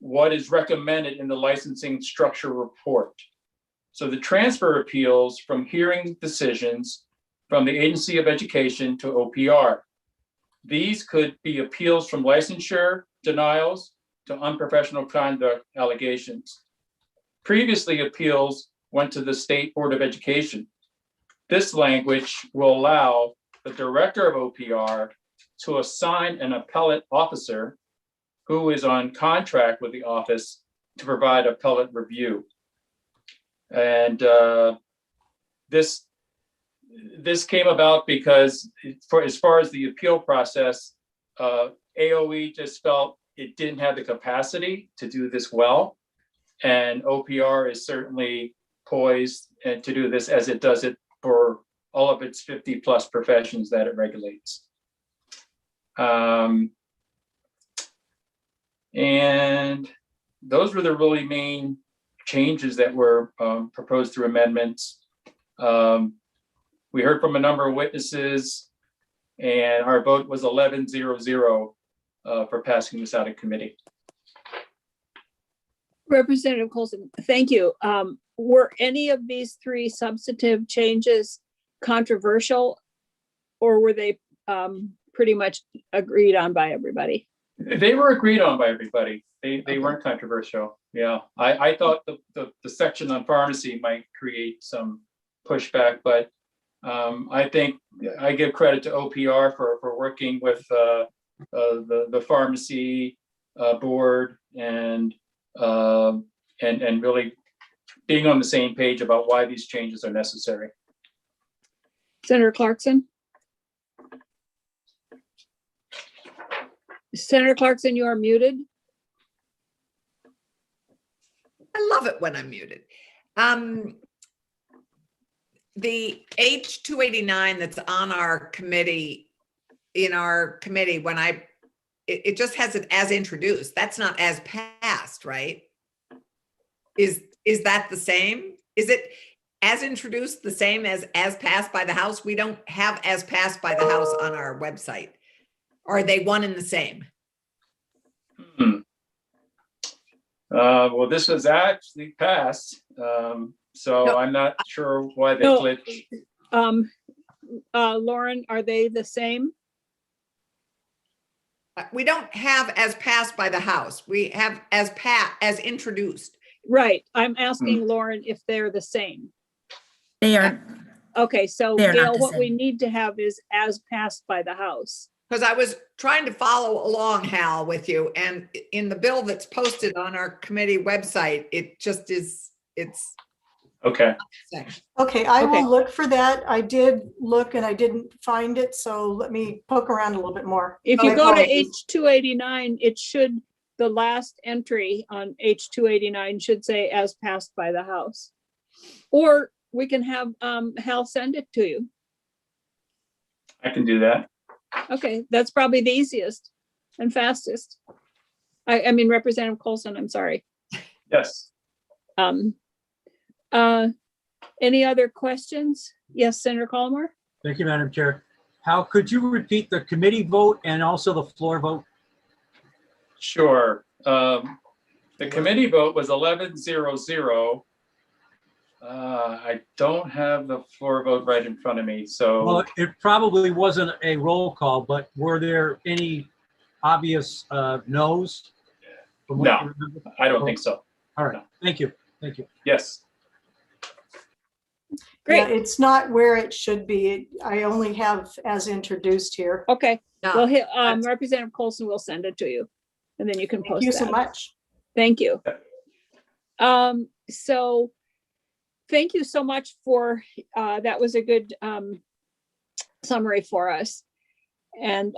what is recommended in the licensing structure report. So the transfer appeals from hearing decisions from the Agency of Education to OPR. These could be appeals from licensure denials to unprofessional conduct allegations. Previously, appeals went to the State Board of Education. This language will allow the director of OPR to assign an appellate officer who is on contract with the office to provide appellate review. And this came about because as far as the appeal process, AOE just felt it didn't have the capacity to do this well. And OPR is certainly poised to do this as it does it for all of its 50 plus professions that it regulates. And those were the really main changes that were proposed through amendments. We heard from a number of witnesses and our vote was 11-0-0 for passing this out of committee. Representative Colson, thank you. Were any of these 3 substantive changes controversial, or were they pretty much agreed on by everybody? They were agreed on by everybody. They weren't controversial. Yeah, I thought the section on pharmacy might create some pushback, but I think I give credit to OPR for working with the pharmacy board and really being on the same page about why these changes are necessary. Senator Clarkson? Senator Clarkson, you are muted. I love it when I'm muted. The H-289 that's on our committee, when it just has it as introduced. That's not as passed, right? Is that the same? Is it as introduced the same as passed by the House? We don't have as passed by the House on our website. Are they one and the same? Well, this was actually passed, so No. I'm not sure why they glitched. Lauren, are they the same? We don't have as passed by the House. We have as introduced. Right. I'm asking Lauren if they're the same. They are. Okay, so They are not Gail, the what we same. need to have is as passed by the House. Because I was trying to follow along, Hal, with you, and in the bill that's posted on our committee website, it just is, it's. Okay. Okay, I Okay. will look for that. I did look and I didn't find it, so let me poke around a little bit more. If My you go to apologies. H-289, it should, the last entry on H-289 should say as passed by the House. Or we can have Hal send it to you. I can do that. Okay, that's probably the easiest and fastest. I mean, Representative Colson, I'm sorry. Yes. Any other questions? Yes, Senator Collmore? Thank you, Madam Chair. How could you repeat the committee vote and also the floor vote? Sure. The committee vote was 11-0-0. I don't have the floor vote right in front of me, so. Well, it probably wasn't a roll call, but were there any obvious no's? from what No. you remember? I don't think so. All right, thank you, thank you. Yes. Yeah, Great, it's not where it should be. I only have as introduced here. okay. No, Well, that's- Representative Colson will send it to you and then you can Thank post you so that. much. Thank you. So thank you so much for, that was a good summary for us. And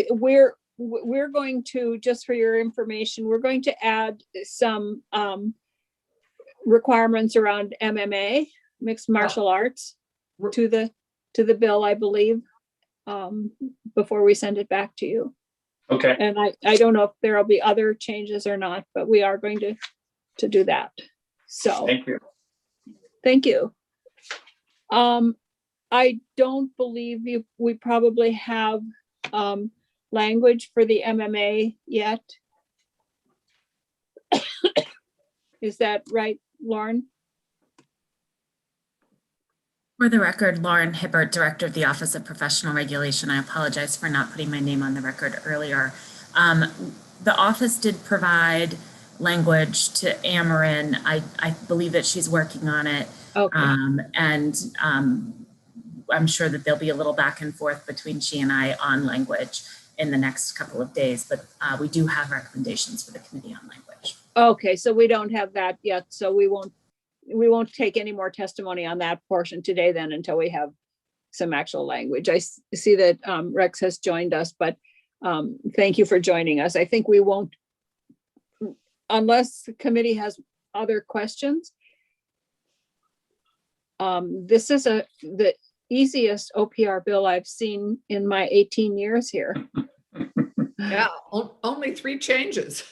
we're going to, just for your information, we're going to add some requirements around MMA, mixed martial arts, to the bill, I believe, before we send it back to you. Okay. And I don't know if there'll be other changes or not, but we are going to do that. So, Thank you. thank you. I don't believe we probably have language for the MMA yet. Is that right, Lauren? For the record, Lauren Hibbert, Director of the Office of Professional Regulation. I apologize for not putting my name on the record earlier. The office did provide language to Amarin. I believe that she's working on it. Okay. I'm sure that there'll be a little back and forth between she and I on language in the next couple of days, but we do have recommendations for the Committee on Language. Okay, so we don't have that yet, so we won't take any more testimony on that portion today then until we have some actual language. I see that Rex has joined us, but thank you for joining us. I think we won't, unless the committee has other questions. This is the easiest OPR bill I've seen in my 18 years here. Yeah, only 3 changes.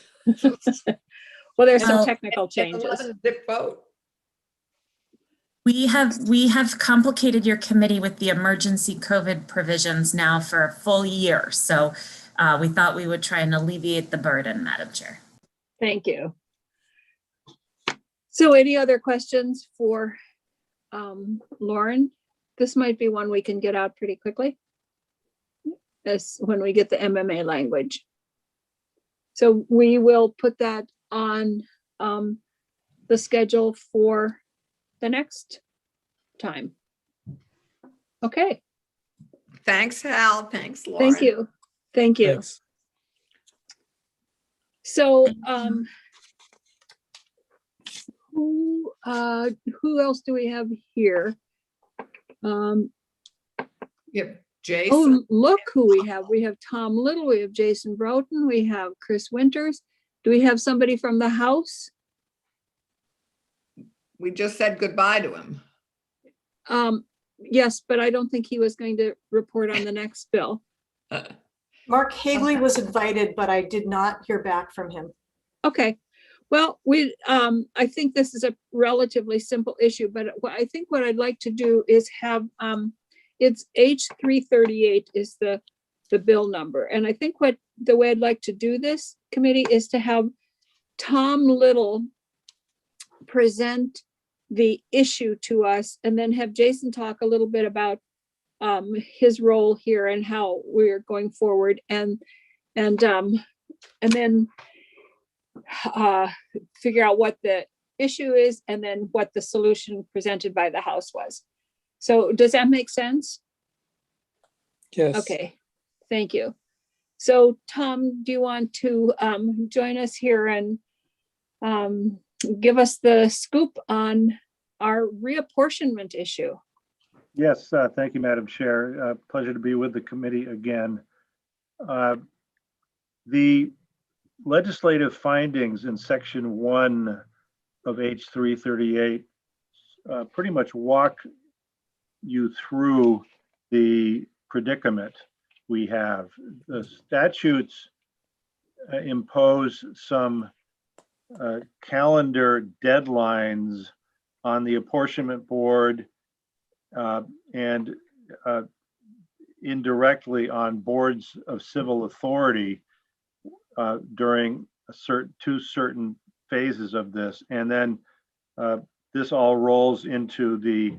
Well, there's some Well, technical changes. 11-zip vote. We have complicated your committee with the emergency COVID provisions now for a full year. So we thought we would try and alleviate the burden, Madam Chair. Thank you. So any other questions for Lauren? This might be one we can get out pretty quickly. As when we get the MMA language. So we will put that on the schedule for the next time. Okay, Thanks, Hal. Thanks, Lauren. thank you. Thank you. Thanks. So who else do we have here? Yeah, Jason. Oh, look who we have. We have Tom Little, we have Jason Broughton, we have Chris Winters. Do we have somebody from the House? We just said goodbye to him. Yes, but I don't think he was going to report on the next bill. Mark Hagley was invited, but I did not hear back from him. Okay, well, I think this is a relatively simple issue, but I think what I'd like to do is have, it's H338 is the bill number. And I think the way I'd like to do this committee is to have Tom Little present the issue to us and then have Jason talk a little bit about his role here and how we're going forward and then figure out what the issue is and then what the solution presented by the House was. So does that make sense? Yes. Okay, thank you. So Tom, do you want to join us here and give us the scoop on our reapportionment issue? Yes, thank you, Madam Chair. Pleasure to be with the committee again. The legislative findings in Section 1 of H338 pretty much walk you through the predicament we have. The statutes impose some calendar deadlines on the apportionment board and indirectly on boards of civil authority during two certain phases of this. And then this all rolls into the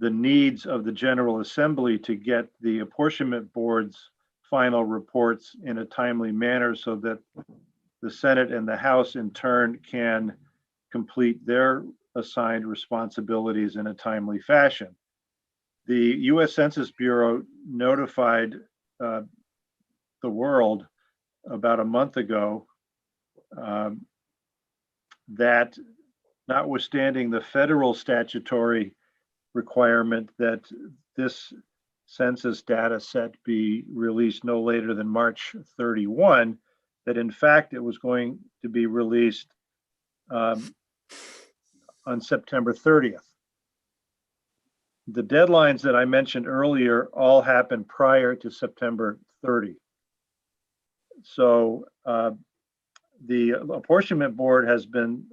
needs of the General Assembly to get the apportionment board's final reports in a timely manner so that the Senate and the House in turn can complete their assigned responsibilities in a timely fashion. The U.S. Census Bureau notified the world about a month ago that notwithstanding the federal statutory requirement that this census data set be released no later than March 31, that in fact it was going to be released on September 30th. The deadlines that I mentioned earlier all happened prior to September 30. So the apportionment board has been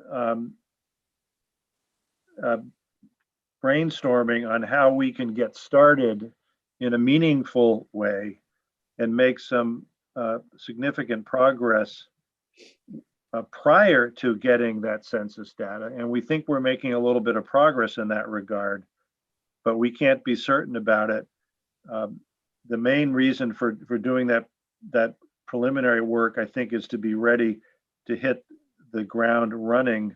brainstorming on how we can get started in a meaningful way and make some significant progress prior to getting that census data. And we think we're making a little bit of progress in that regard, but we can't be certain about it. The main reason for doing that preliminary work, I think, is to be ready to hit the ground running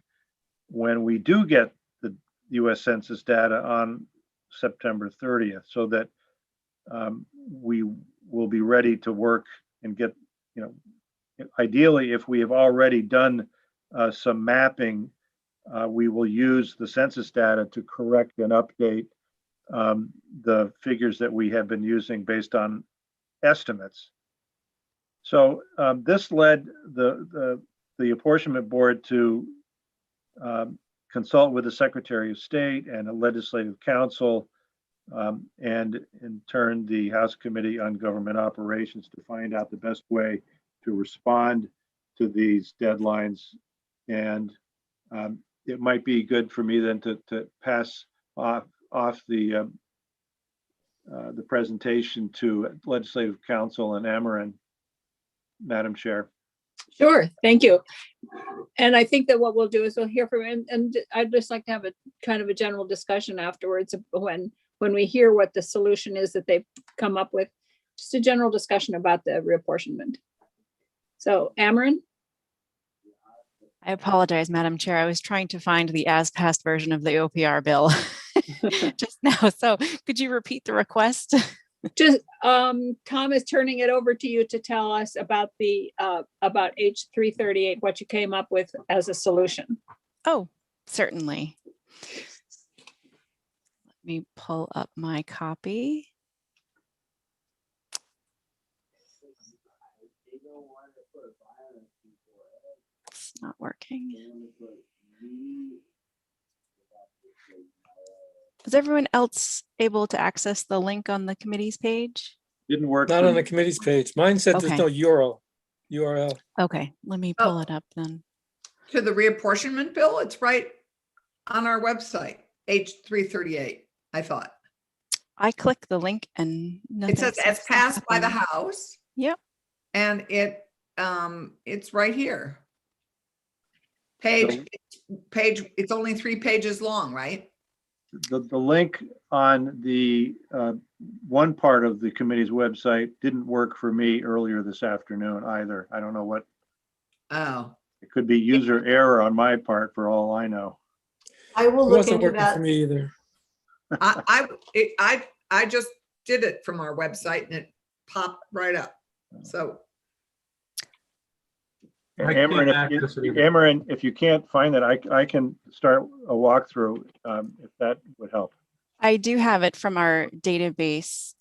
when we do get the US Census data on September 30th, so that we will be ready to work and get, ideally, if we have already done some mapping, we will use the census data to correct and update the figures that we have been using based on estimates. So this led the apportionment board to consult with the Secretary of State and a legislative council, and in turn the House Committee on Government Operations, to find out the best way to respond to these deadlines. And it might be good for me then to pass off the presentation to Legislative Council and Ameren, Madam Chair. Sure, thank you. And I think that what we'll do is we'll hear from him, and I'd just like to have a kind of a general discussion afterwards when we hear what the solution is that they've come up with, just a general discussion about the reapportionment. So Ameren? I apologize, Madam Chair. I was trying to find the as-passed version of the OPR bill just now. So could you repeat the request? Just Tom is turning it over to you to tell us about the about H338, what you came up with as a solution. Oh, certainly. Let me pull up my copy. It's not working. Is everyone else able to access the link on the committee's page? Didn't work. Not on the committee's page. Mine said Okay. there's no URL. Okay, let me pull it up then. To the reapportionment bill, it's right on our website, H338, I thought. I click the link and It says as passed by the happening. House. Yep. And it's right here. It's only 3 pages long, right? The link on the one part of the committee's website didn't work for me earlier this afternoon either. I don't know what. Oh. It could be user error on my part for all I know. I will It look wasn't into working that. for me either. I just did it from our website and it popped right up. So. I can't Ameren, access it either. Ameren, if you can't find it, I can start a walkthrough if that would help. I do have it from our database.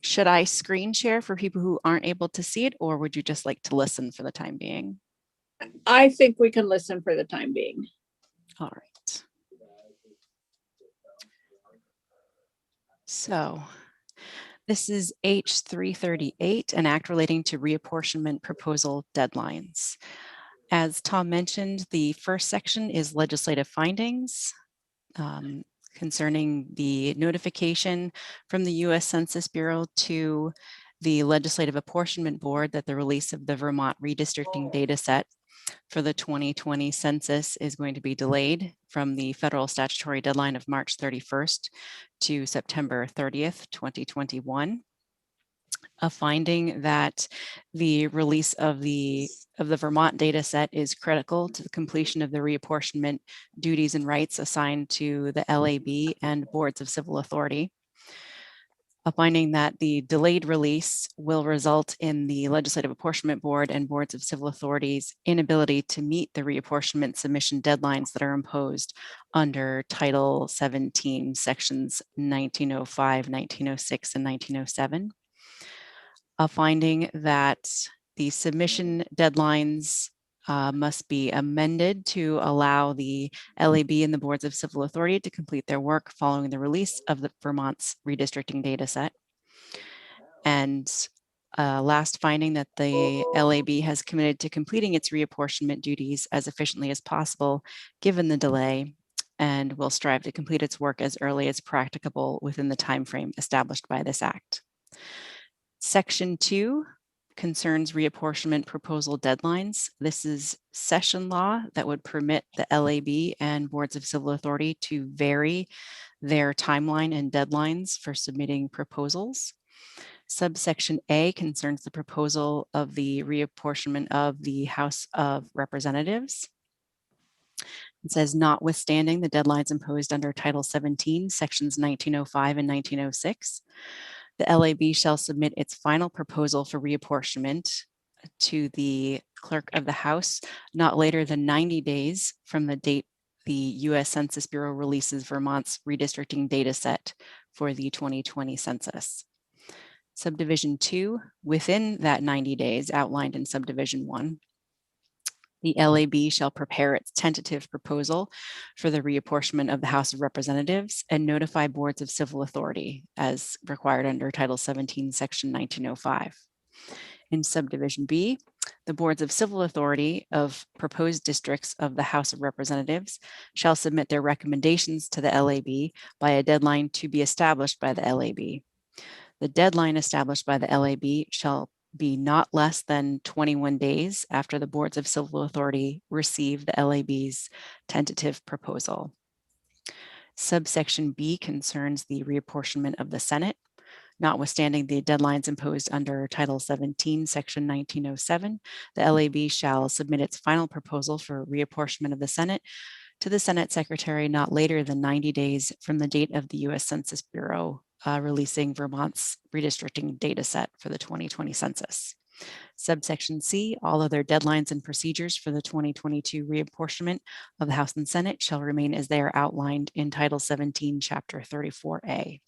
Should I screen share for people who aren't able to see it, or would you just like to listen for the time being? I think we can listen for the time being. All right. So this is H 338, an act relating to reapportionment proposal deadlines. As Tom mentioned, the first section is legislative findings concerning the notification from the U.S. Census Bureau to the Legislative Apportionment Board that the release of the Vermont redistricting data set for the 2020 census is going to be delayed from the federal statutory deadline of March 31st to September 30th, 2021. A finding that the release of the Vermont data set is critical to the completion of the reapportionment duties and rights assigned to the LAB and boards of civil authority. A finding that the delayed release will result in the Legislative Apportionment Board and boards of civil authorities' inability to meet the reapportionment submission deadlines that are imposed under Title 17, sections 1905, 1906, and 1907. A finding that the submission deadlines must be amended to allow the LAB and the boards of civil authority to complete their work following the release of the Vermont's redistricting data set. And last finding that the LAB has committed to completing its reapportionment duties as efficiently as possible given the delay, and will strive to complete its work as early as practicable within the timeframe established by this act. Section 2 concerns reapportionment proposal deadlines. This is session law that would permit the LAB and boards of civil authority to vary their timeline and deadlines for submitting proposals. Subsection A concerns the proposal of the reapportionment of the House of Representatives. It says, notwithstanding the deadlines imposed under Title 17, sections 1905 and 1906, the LAB shall submit its final proposal for reapportionment to the clerk of the House not later than 90 days from the date the U.S. Census Bureau releases Vermont's redistricting data set for the 2020 census. Subdivision 2, within that 90 days outlined in Subdivision 1, the LAB shall prepare its tentative proposal for the reapportionment of the House of Representatives and notify boards of civil authority as required under Title 17, Section 1905. In Subdivision B, the boards of civil authority of proposed districts of the House of Representatives shall submit their recommendations to the LAB by a deadline to be established by the LAB. The deadline established by the LAB shall be not less than 21 days after the boards of civil authority receive the LAB's tentative proposal. Subsection B concerns the reapportionment of the Senate. Notwithstanding the deadlines imposed under Title 17, Section 1907, the LAB shall submit its final proposal for reapportionment of the Senate to the Senate Secretary not later than 90 days from the date of the U.S. Census Bureau releasing Vermont's redistricting data set for the 2020 census. Subsection C, all other deadlines and procedures for the 2022 reapportionment of the House and Senate shall remain as they are outlined in Title 17, Chapter 34A.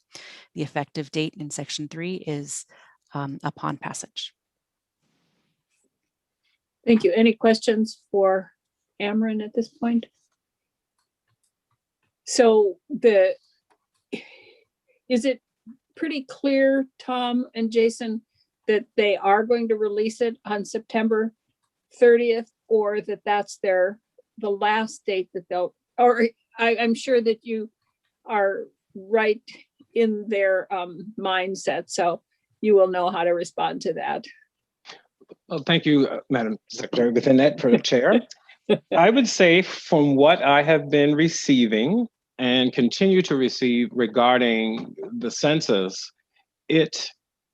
The effective date in Section 3 is upon passage. Thank you. Any questions for Ameren at this point? So is it pretty clear, Tom and Jason, that they are going to release it on September 30th, or that that's the last date that they'll, or I'm sure that you are right in their mindset, so you will know how to respond to that. Well, thank you, Madam Secretary. Within that, for the chair, I would say from what I have been receiving and continue to receive regarding the census, it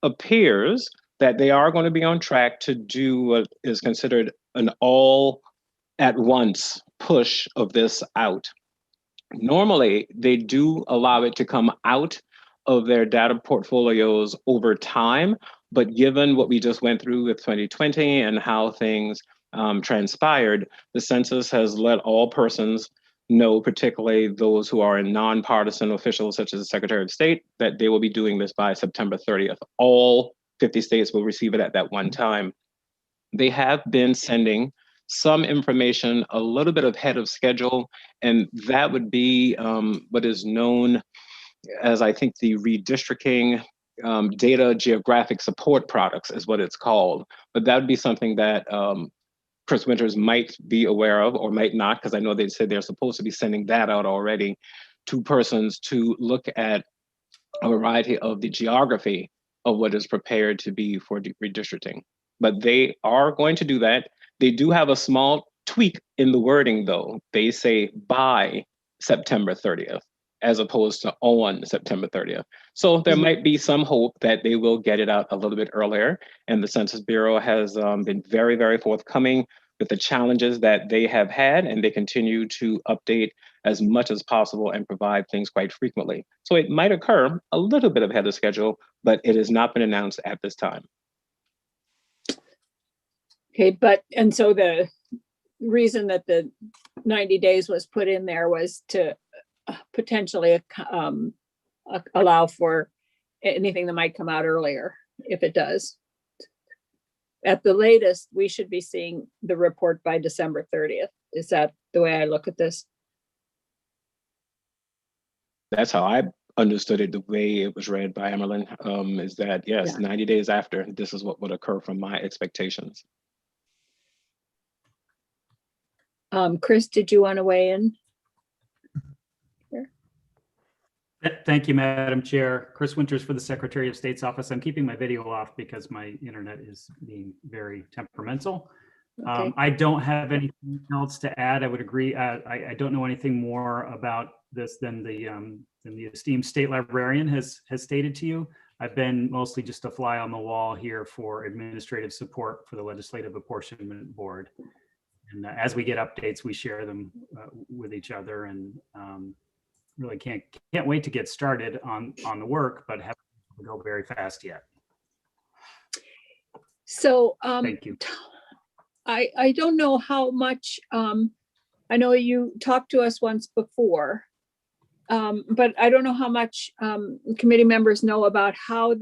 appears that they are going to be on track to do what is considered an all at once push of this out. Normally, they do allow it to come out of their data portfolios over time, but given what we just went through with 2020 and how things transpired, the census has let all persons know, particularly those who are in nonpartisan officials such as the Secretary of State, that they will be doing this by September 30th. All 50 states will receive it at that one time. They have been sending some information a little bit ahead of schedule, and that would be what is known as I think the redistricting data geographic support products is what it's called. But that would be something that Chris Winters might be aware of or might not, because I know they said they're supposed to be sending that out already to persons to look at a variety of the geography of what is prepared to be for redistricting. But they are going to do that. They do have a small tweak in the wording though. They say by September 30th, as opposed to on September 30th. So there might be some hope that they will get it out a little bit earlier. And the Census Bureau has been very, very forthcoming with the challenges that they have had, and they continue to update as much as possible and provide things quite frequently. So it might occur a little bit ahead of schedule, but it has not been announced at this time. Okay, and so the reason that the 90 days was put in there was to potentially allow for anything that might come out earlier, if it does. At the latest, we should be seeing the report by December 30th. Is that the way I look at this? That's how I understood it, the way it was read by Emmerlin, is that, yes, Yeah. 90 days after, this is what would occur from my expectations. Chris, did you want to weigh in? Thank you, Madam Chair. Chris Winters for the Secretary of State's office. I'm keeping my video off because my internet is being very temperamental. Okay. I don't have anything else to add. I would agree. I don't know anything more about this than the esteemed state librarian has stated to you. I've been mostly just a fly on the wall here for administrative support for the Legislative Apportionment Board. And as we get updates, we share them with each other, and really can't wait to get started on the work, but haven't go very fast yet. So Thank you. I don't know how much, I know you talked to us once before, but I don't know how much committee members know about how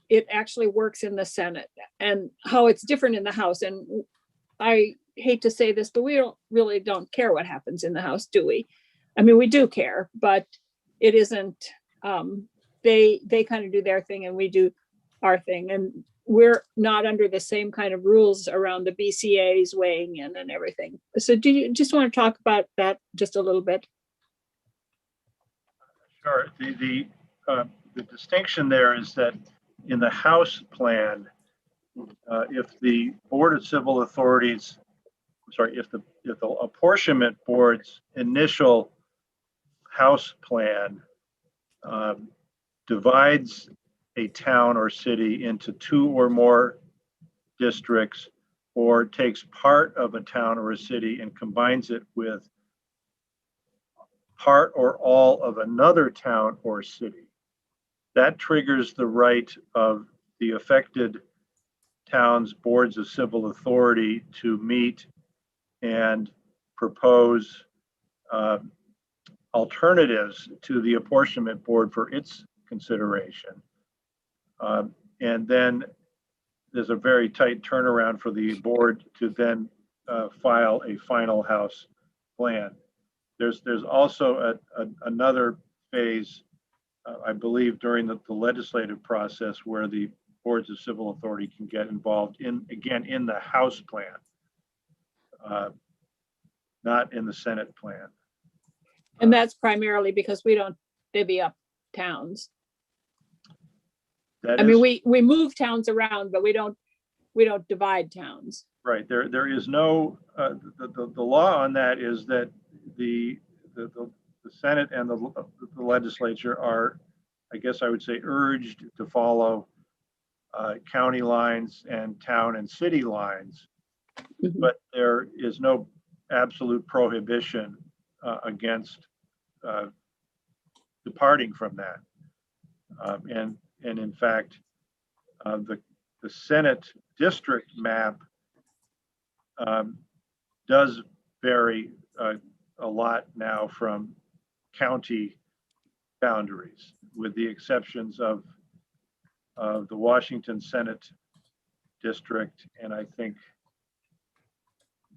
it actually works in the Senate and how it's different in the House. And I hate to say this, but we really don't care what happens in the House, do we? I mean, we do care, but it isn't, they kind of do their thing and we do our thing. And we're not under the same kind of rules around the BCA's weighing in and everything. So do you just want to talk about that just a little bit? Sure. The distinction there is that in the House plan, if the Board of Civil Authorities, if the Apportionment Board's initial House plan divides a town or city into two or more districts, or takes part of a town or a city and combines it with part or all of another town or city, that triggers the right of the affected town's boards of civil authority to meet and propose alternatives to the apportionment board for its consideration. And then there's a very tight turnaround for the board to then file a final House plan. There's also another phase, I believe, during the legislative process where the boards of civil authority can get involved in the House plan, not in the Senate plan. And that's primarily because we don't divvy up towns. I mean, we move towns around, but we don't divide towns. Right. There is no the law on that is that the Senate and the legislature are, I guess I would say, urged to follow county lines and town and city lines, but there is no absolute prohibition against departing from that. And in fact, the Senate district map does vary a lot now from county boundaries, with the exceptions of the Washington Senate district, and I think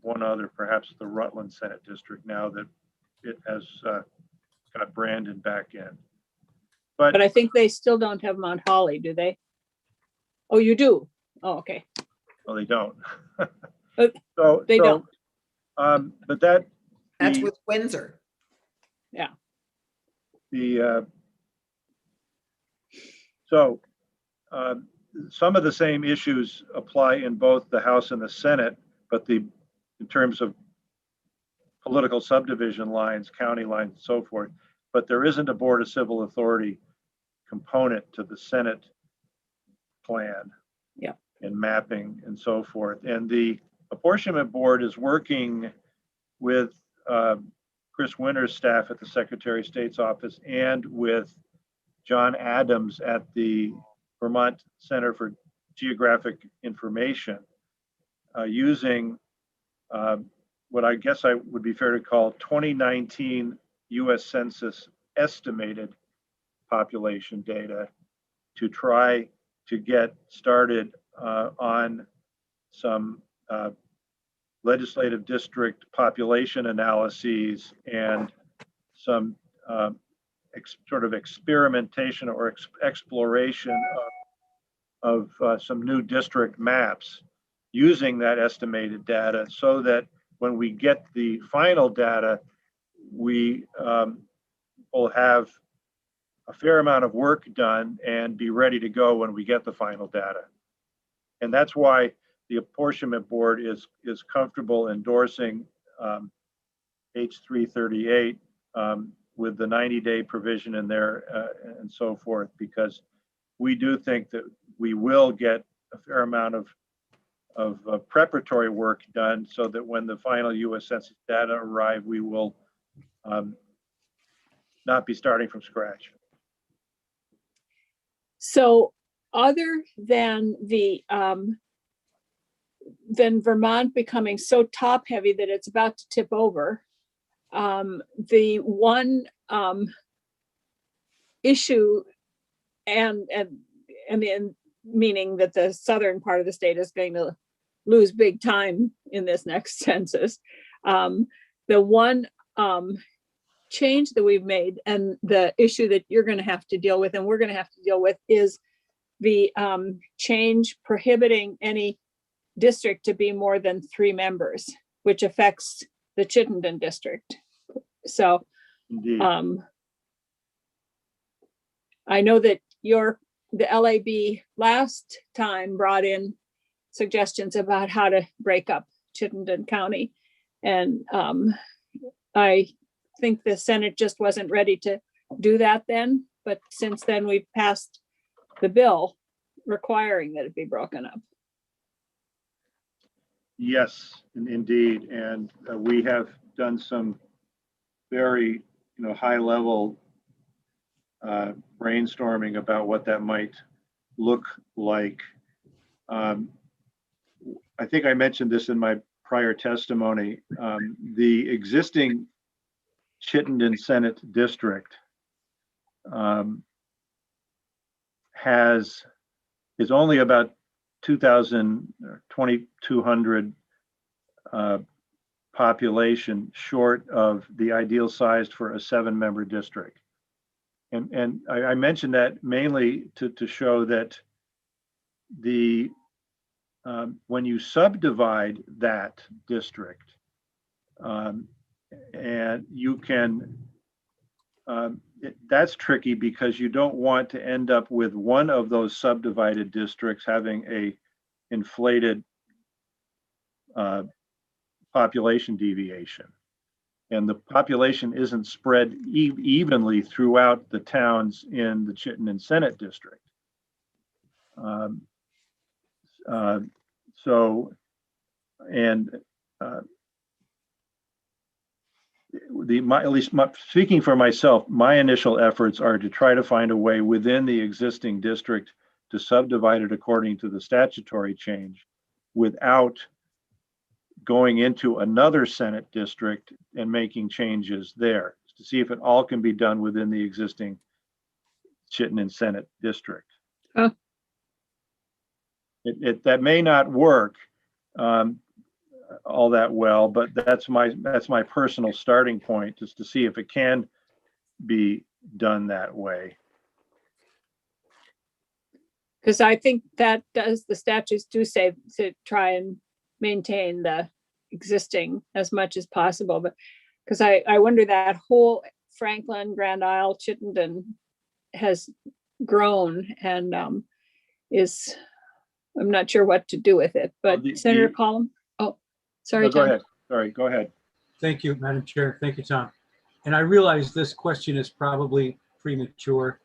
one other, perhaps the Rutland Senate district, now that it has got Brandon back in. But I think they still don't have Mount Holly, do they? Oh, you do? Oh, okay. well, they don't. So they don't. But that's with Windsor. Yeah. Some of the same issues apply in both the House and the Senate, but in terms of political subdivision lines, county lines, and so forth. But there isn't a Board of Civil Authority component to the Senate plan. Yeah. And mapping and so forth. And the Apportionment Board is working with Chris Winter's staff at the Secretary of State's office and with John Adams at the Vermont Center for Geographic Information, using what I guess I would be fair to call 2019 US Census estimated population data to try to get started on some legislative district population analyses and some sort of experimentation or exploration of some new district maps using that estimated data, so that when we get the final data, we will have a fair amount of work done and be ready to go when we get the final data. And that's why the Apportionment Board is comfortable endorsing H338 with the 90-day provision in there and so forth, because we do think that we will get a fair amount of preparatory work done, so that when the final US Census data arrive, we will not be starting from scratch. So other than than Vermont becoming so top heavy that it's about to tip over, the one issue and meaning that the southern part of the state is going to lose big time in this next census. The one change that we've made, and the issue that you're going to have to deal with and we're going to have to deal with, is the change prohibiting any district to be more than 3 members, which affects the Chittenden district. So I know that the LAB last time brought in suggestions about how to break up Chittenden County. And I think the Senate just wasn't ready to do that then. But since then, we've passed the bill requiring that it be broken up. Yes, indeed. And we have done some very high level brainstorming about what that might look like. I think I mentioned this in my prior testimony. The existing Chittenden Senate district is only about 2,200 population short of the ideal sized for a 7-member district. And I mentioned that mainly to show that when you subdivide that district, and you can, that's tricky because you don't want to end up with one of those subdivided districts having a inflated population deviation. And the population isn't spread evenly throughout the towns in the Chittenden Senate district. Speaking for myself, my initial efforts are to try to find a way within the existing district to subdivide it according to the statutory change without going into another Senate district and making changes there, to see if it all can be done within the existing Chittenden Senate district. Huh. That may not work all that well, but that's my personal starting point, is to see if it can be done that way. Because I think that does, the statutes do say to try and maintain the existing as much as possible, but because I wonder that whole Franklin, Grand Isle, Chittenden has grown and is, I'm not sure what to do with it, but Senator Collum, oh, sorry, No, go Tom. ahead. Sorry, go ahead. Thank you, Madam Chair. Thank you, Tom. And I realize this question is probably premature.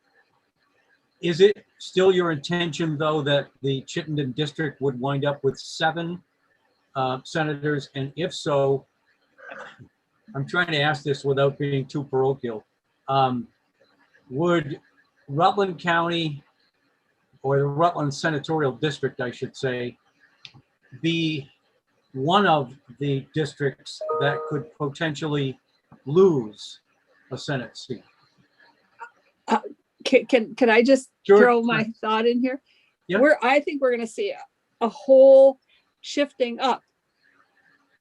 Is it still your intention, though, that the Chittenden district would wind up with 7 senators? And if so, I'm trying to ask this without being too parochial. Would Rutland County, or the Rutland Senatorial District, I should say, be one of the districts that could potentially lose a Senate seat? Can I just throw my thought in here? Yeah. I think we're going to see a whole shifting up.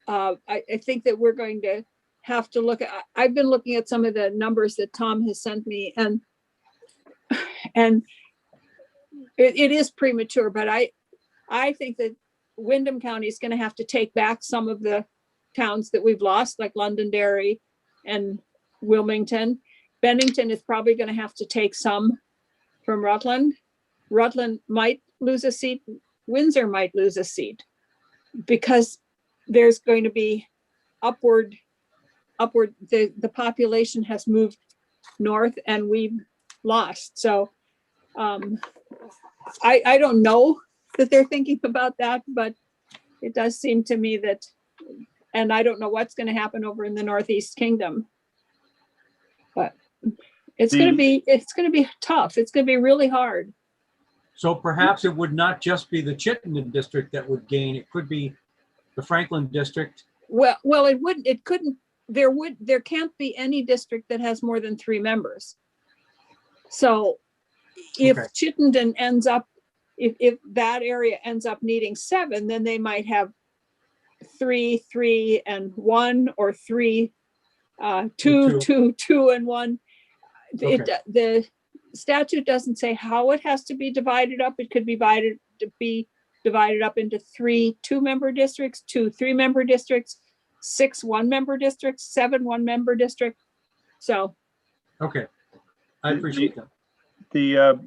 I think that we're going to have to look at, I've been looking at some of the numbers that Tom has sent me, and it is premature, but I think that Windham County is going to have to take back some of the towns that we've lost, like Londonderry and Wilmington. Bennington is probably going to have to take some from Rutland. Rutland might lose a seat. Windsor might lose a seat because there's going to be upward, the population has moved north and we've lost. So I don't know that they're thinking about that, but it does seem to me that, and I don't know what's going to happen over in the Northeast Kingdom, but it's going to be tough. It's going to be really hard. So perhaps it would not just be the Chittenden district that would gain. It could be the Franklin district. Well, it couldn't, there can't be any district that has more than 3 members. So if Chittenden ends up, if that area ends up needing 7, then they might have 3, 3 and 1, or 3, 2, 2, 2 and 1. The statute doesn't say how it has to be divided up. It could be divided up into 3 2-member districts, 2 3-member districts, 6 1-member districts, 7 1-member districts. So. Okay, I appreciate that. The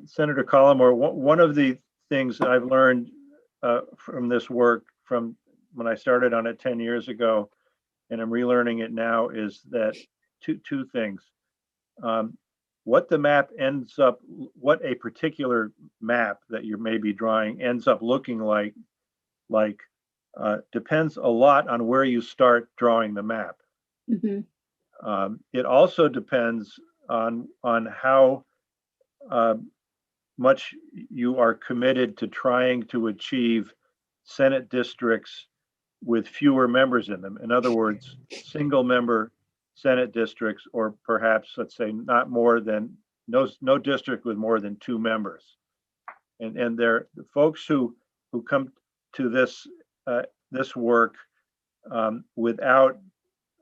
Senator Collmore, one of the things I've learned from this work from when I started on it 10 years ago, and I'm relearning it now, is that two things. What the map ends up, what a particular map that you're maybe drawing ends up looking like depends a lot on where you start drawing the map. Mm-hmm. It also depends on how much you are committed to trying to achieve Senate districts with fewer members in them. In other words, single member Senate districts, or perhaps, let's say, not more than no district with more than 2 members. And there are folks who come to this work without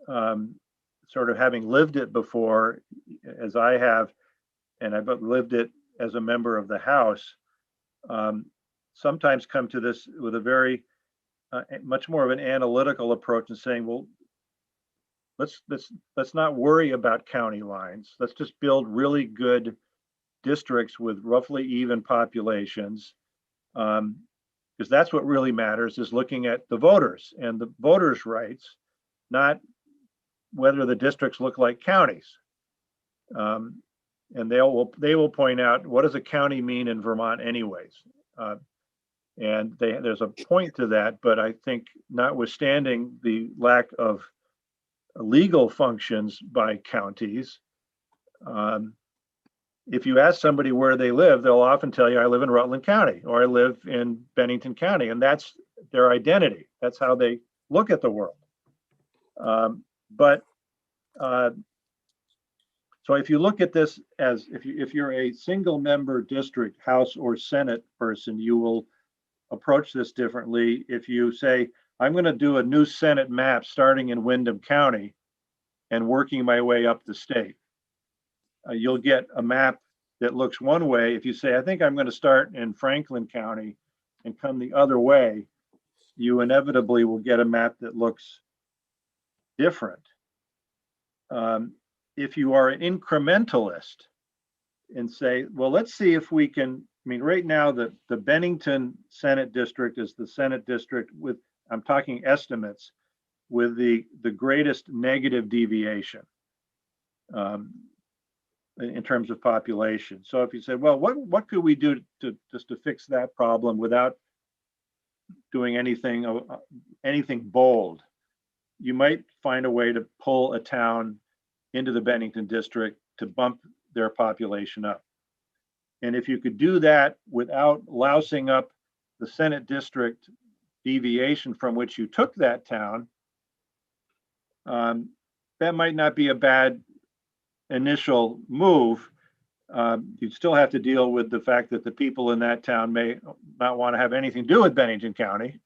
sort of having lived it before, as I have, and I've lived it as a member of the House, sometimes come to this with a very much more of an analytical approach and saying, well, let's not worry about county lines. Let's just build really good districts with roughly even populations, because that's what really matters, is looking at the voters and the voters' rights, not whether the districts look like counties. And they will point out, what does a county mean in Vermont anyways? And there's a point to that, but I think notwithstanding the lack of legal functions by counties, if you ask somebody where they live, they'll often tell you, I live in Rutland County, or I live in Bennington County, and that's their identity. That's how they look at the world. So if you look at this as, if you're a single member district, House or Senate person, you will approach this differently. If you say, I'm going to do a new Senate map starting in Windham County and working my way up the state, you'll get a map that looks one way, if you say, I think I'm going to start in Franklin County and come the other way, you inevitably will get a map that looks different. If you are an incrementalist and say, well, let's see if we can, I mean, right now, the Bennington Senate District is the Senate district with, I'm talking estimates, with the greatest negative deviation in terms of population. So if you said, well, what could we do to just to fix that problem without doing anything bold? You might find a way to pull a town into the Bennington district to bump their population up. And if you could do that without lousing up the Senate district deviation from which you took that town, that might not be a bad initial move. You'd still have to deal with the fact that the people in that town may not want to have anything to do with Bennington County.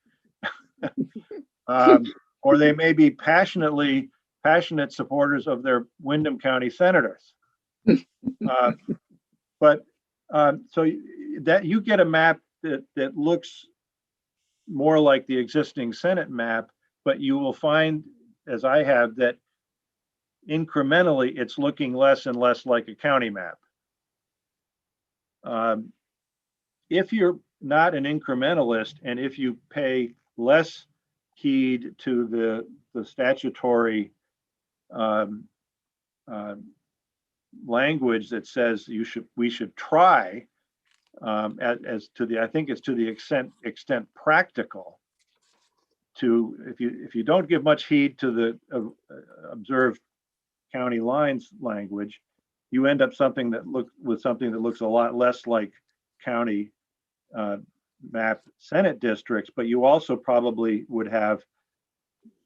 Or they may be passionate supporters of their Windham County senators. But so that you get a map that looks more like the existing Senate map, but you will find, as I have, that incrementally it's looking less and less like a county map. If you're not an incrementalist, and if you pay less heed to the statutory language that says we should try, as to the, I think it's to the extent practical, to if you don't give much heed to the observed county lines language, you end up something that looks a lot less like county map Senate districts, but you also probably would have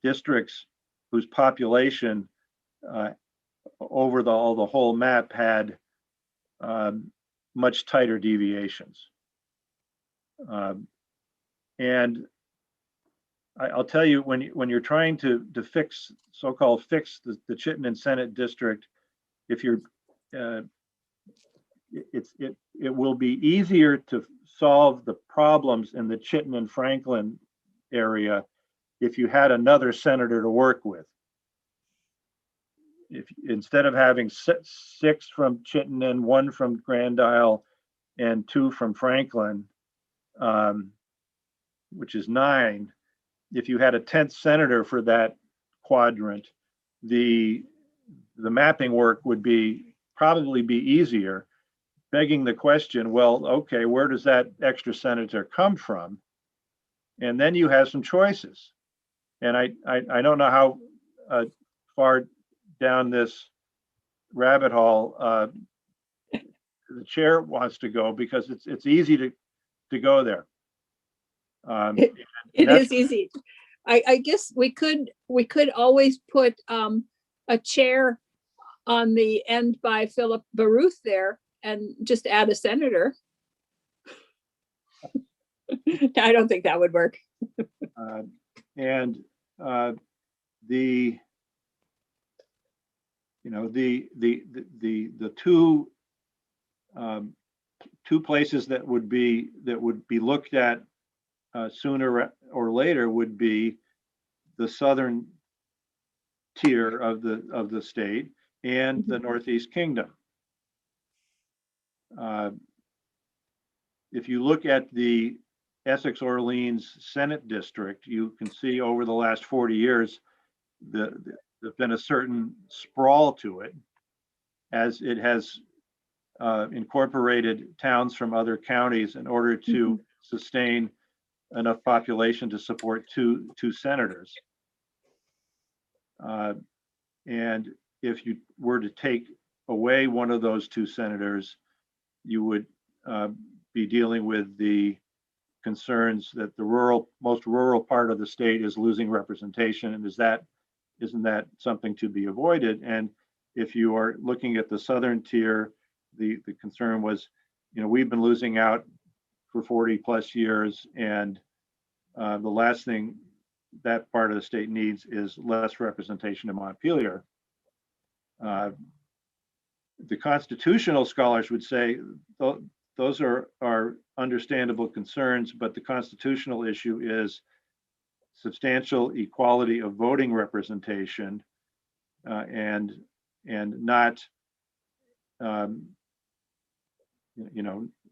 districts whose population over the whole map had much tighter deviations. And I'll tell you, when you're trying to fix, so-called fix the Chittenden Senate district, if you're it will be easier to solve the problems in the Chittenden Franklin area if you had another senator to work with. If instead of having 6 from Chittenden, 1 from Grand Isle, and 2 from Franklin, which is 9, if you had a 10th senator for that quadrant, the mapping work would probably be easier, begging the question, well, okay, where does that extra senator come from? And then you have some choices. And I don't know how far down this rabbit hole the chair wants to go, because it's easy to go there. It is easy. I guess we could always put a chair on the end by Philip Baruth there and just add a senator. I don't think that would work. And the two places that would be looked at sooner or later would be the southern tier of the state and the Northeast Kingdom. If you look at the Essex Orleans Senate District, you can see over the last 40 years there's been a certain sprawl to it, as it has incorporated towns from other counties in order to sustain enough population to support two senators. And if you were to take away one of those 2 senators, you would be dealing with the concerns that the most rural part of the state is losing representation, and isn't that something to be avoided? And if you are looking at the southern tier, the concern was, we've been losing out for 40 plus years, and the last thing that part of the state needs is less representation in Montpelier. the constitutional scholars would say those are understandable concerns, but the constitutional issue is substantial equality of voting representation, and not and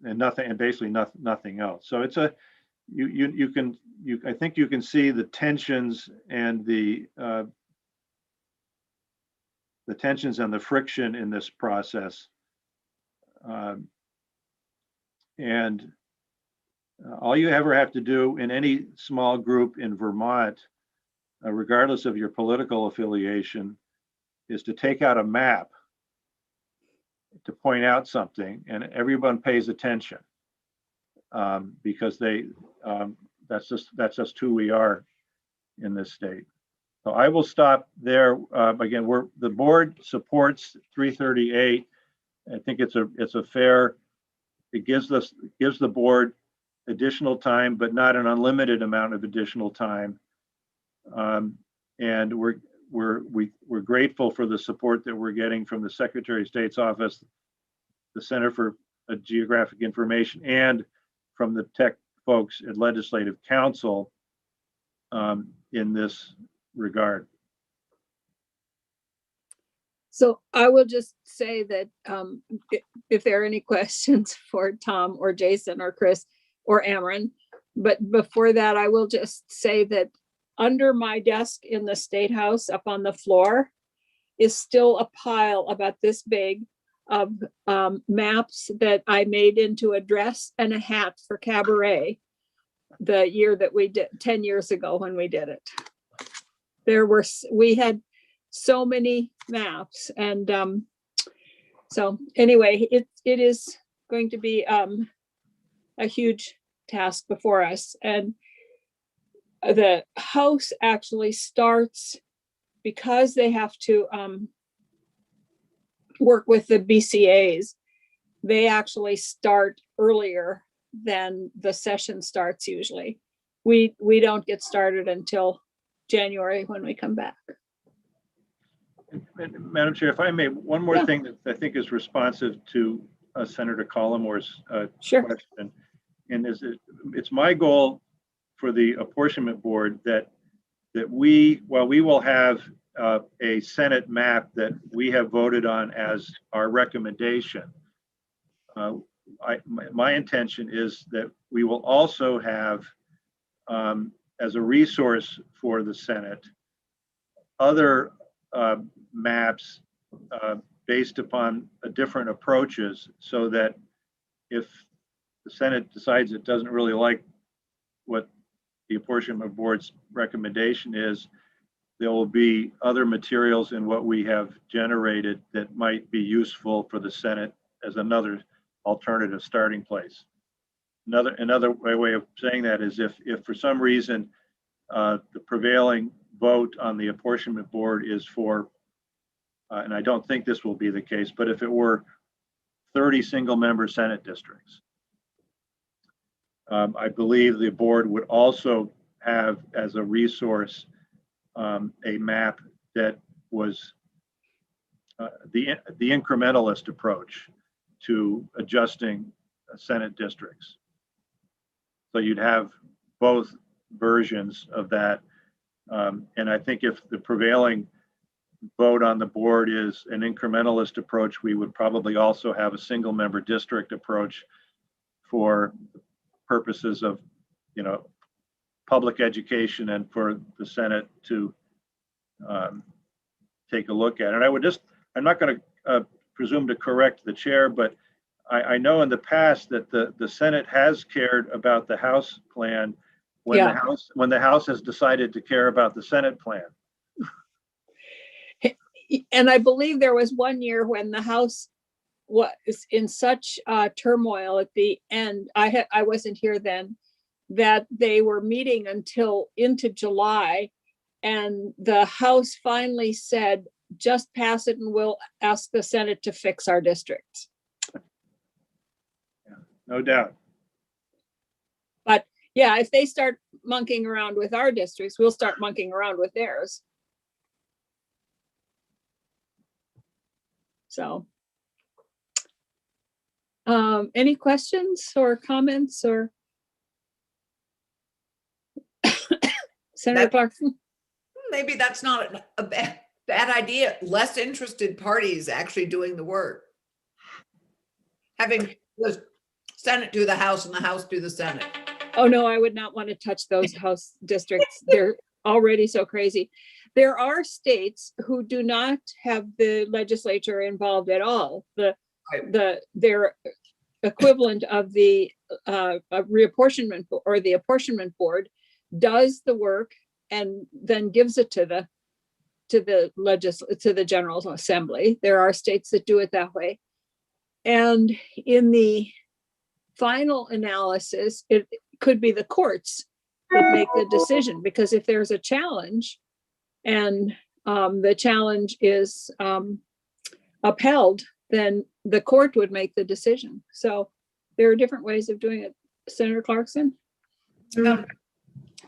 nothing, and basically nothing else. So it's a I think you can see the tensions and the tensions and the friction in this process. And all you ever have to do in any small group in Vermont, regardless of your political affiliation, is to take out a map to point out something, and everyone pays attention, because that's just who we are in this state. So I will stop there. Again, the board supports 338. I think it's a fair. It gives the board additional time, but not an unlimited amount of additional time. And we're grateful for the support that we're getting from the Secretary of State's office, the Center for Geographic Information, and from the tech folks at Legislative Council in this regard. So I will just say that if there are any questions for Tom or Jason or Chris or Ameren, but before that, I will just say that under my desk in the State House up on the floor is still a pile about this big of maps that I made into a dress and a hat for Cabaret the year that we did 10 years ago when we did it. We had so many maps, and so anyway, it is going to be a huge task before us. And the House actually starts, because they have to work with the BCAs, they actually start earlier than the session starts usually. We don't get started until January when we come back. Madam Chair, if I may, one more thing that I think is responsive to Senator Collimore's question, and it's my goal for the apportionment board that while we will have a Senate map that we have voted on as our recommendation, my intention is that we will also have, as a resource for the Senate, other maps based upon different approaches, so that if the Senate decides it doesn't really like what the apportionment board's recommendation is, there will be other materials in what we have generated that might be useful for the Senate as another alternative starting place. Another way of saying that is if for some reason the prevailing vote on the apportionment board is for, and I don't think this will be the case, but if it were 30 single-member Senate districts, I believe the board would also have as a resource a map that was the incrementalist approach to adjusting Senate districts. So you'd have both versions of that. And I think if the prevailing vote on the board is an incrementalist approach, we would probably also have a single member district approach for purposes of, public education and for the Senate to take a look at. And I'm not going to presume to correct the chair, but I know in the past that the Senate has cared about the House plan when the House has decided to care about the Senate plan. And I believe there was one year when the House was in such turmoil at the end. I wasn't here then, that they were meeting until into July, and the House finally said, just pass it and we'll ask the Senate to fix our districts. Yeah, no doubt. But yeah, if they start monkeying around with our districts, we'll start monkeying around with theirs. So Any questions or comments or? Senator Clarkson? Maybe that's not a bad idea. Less interested parties actually doing the work. Having the Senate do the House and the House do the Senate. Oh, no, I would not want to touch those House districts. They're already so crazy. There are states who do not have the legislature involved at all. Their equivalent of the reapportionment or the apportionment board does the work and then gives it to the General Assembly. There are states that do it that way. And in the final analysis, it could be the courts that make the decision, because if there's a challenge and the challenge is upheld, then the court would make the decision. So there are different ways of doing it. Senator Clarkson?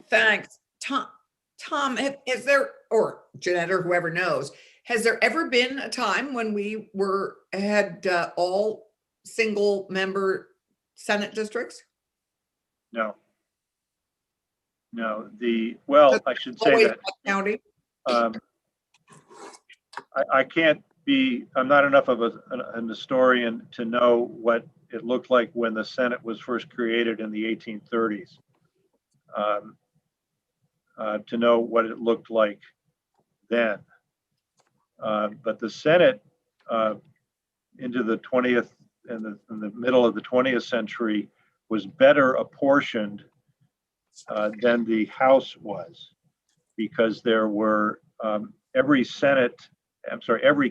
Thanks. Tom, is there, or Jeanette or whoever knows, has there ever been a time when we had all single member Senate districts? No. No, well, I should say that. County. I can't be, I'm not enough of an historian to know what it looked like when the Senate was first created in the 1830s. To know what it looked like then. But the Senate into the 20th and in the middle of the 20th century was better apportioned than the House was, because there were every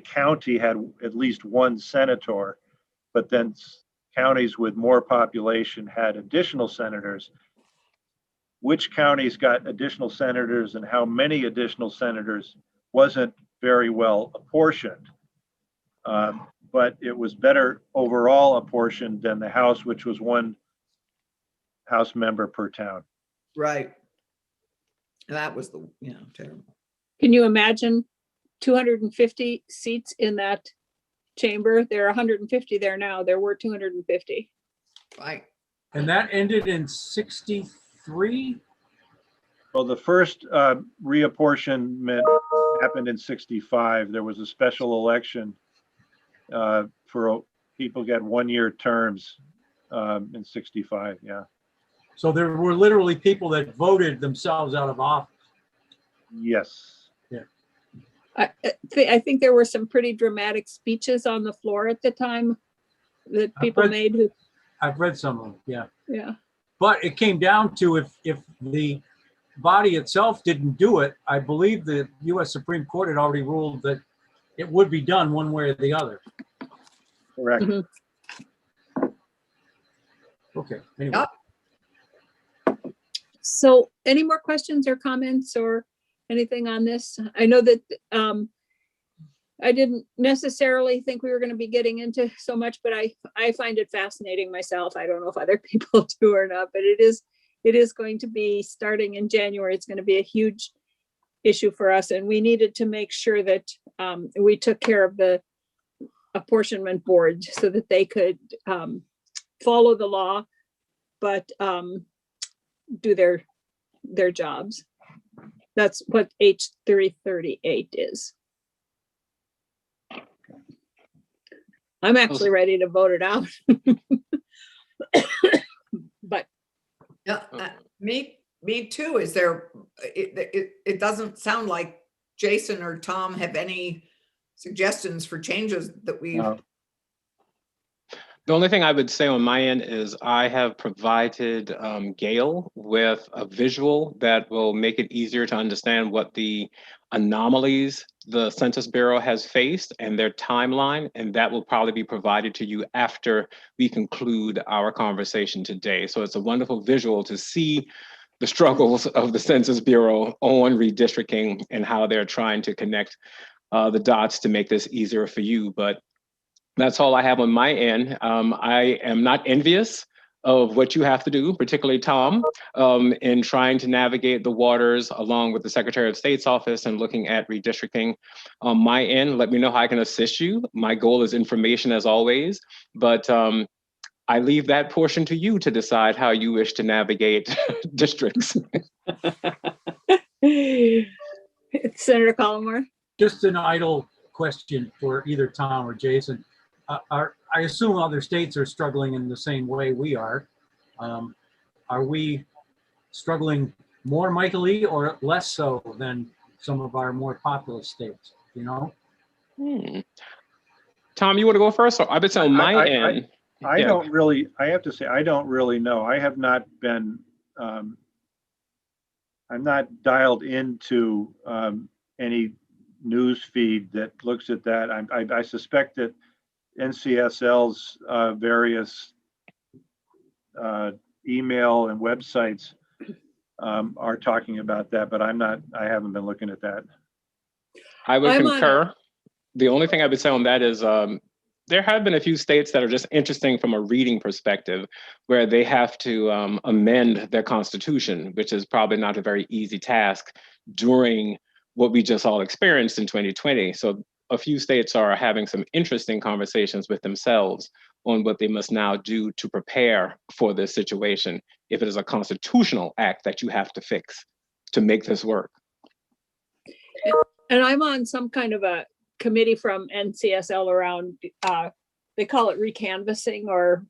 county had at least one senator, but then counties with more population had additional senators. Which counties got additional senators and how many additional senators wasn't very well apportioned. But it was better overall apportioned than the House, which was one House member per town. Right. That was terrible. Can you imagine 250 seats in that chamber? There are 150 there now. There were 250. Right. And that ended in 63? Well, the first reapportionment happened in 65. There was a special election for people get 1-year terms in 65, yeah. So there were literally people that voted themselves out of office. Yes. Yeah. I think there were some pretty dramatic speeches on the floor at the time that people made. I've read some of them, yeah. Yeah. But it came down to if the body itself didn't do it, I believe the U.S. Supreme Court had already ruled that it would be done one way or the other. Correct. Mm-hmm. Okay. Anyway. So any more questions or comments or anything on this? I know that I didn't necessarily think we were going to be getting into so much, but I find it fascinating myself. I don't know if other people do or not, but it is going to be starting in January. It's going to be a huge issue for us. And we needed to make sure that we took care of the apportionment board so that they could follow the law, but do their jobs. That's what H338 is. I'm actually ready to vote it out. But yeah, me too. Is there? It doesn't sound like Jason or Tom have any suggestions for changes that we. No. The only thing I would say on my end is I have provided Gail with a visual that will make it easier to understand what the anomalies the Census Bureau has faced and their timeline, and that will probably be provided to you after we conclude our conversation today. So it's a wonderful visual to see the struggles of the Census Bureau on redistricting and how they're trying to connect the dots to make this easier for you. But that's all I have on my end. I am not envious of what you have to do, particularly Tom, in trying to navigate the waters along with the Secretary of State's office and looking at redistricting. On my end, let me know how I can assist you. My goal is information as always, but I leave that portion to you to decide how you wish to navigate districts. Senator Collmore. Just an idle question for either Tom or Jason. I assume other states are struggling in the same way we are. Are we struggling more mightily or less so than some of our more populous states, you know? Tom, you want to go first? Or I would say on my end. I don't really, I have to say, I don't really know. I have not been, I'm not dialed into any news feed that looks at that. I suspect that NCSL's various email and websites are talking about that, but I haven't been looking at that. I would concur. The only thing I would say on that is there have been a few states that are just interesting from a reading perspective, where they have to amend their constitution, which is probably not a very easy task during what we just all experienced in 2020. So a few states are having some interesting conversations with themselves on what they must now do to prepare for this situation, if it is a constitutional act that you have to fix to make this work. And I'm on some kind of a committee from NCSL around, they call it recanvassing, or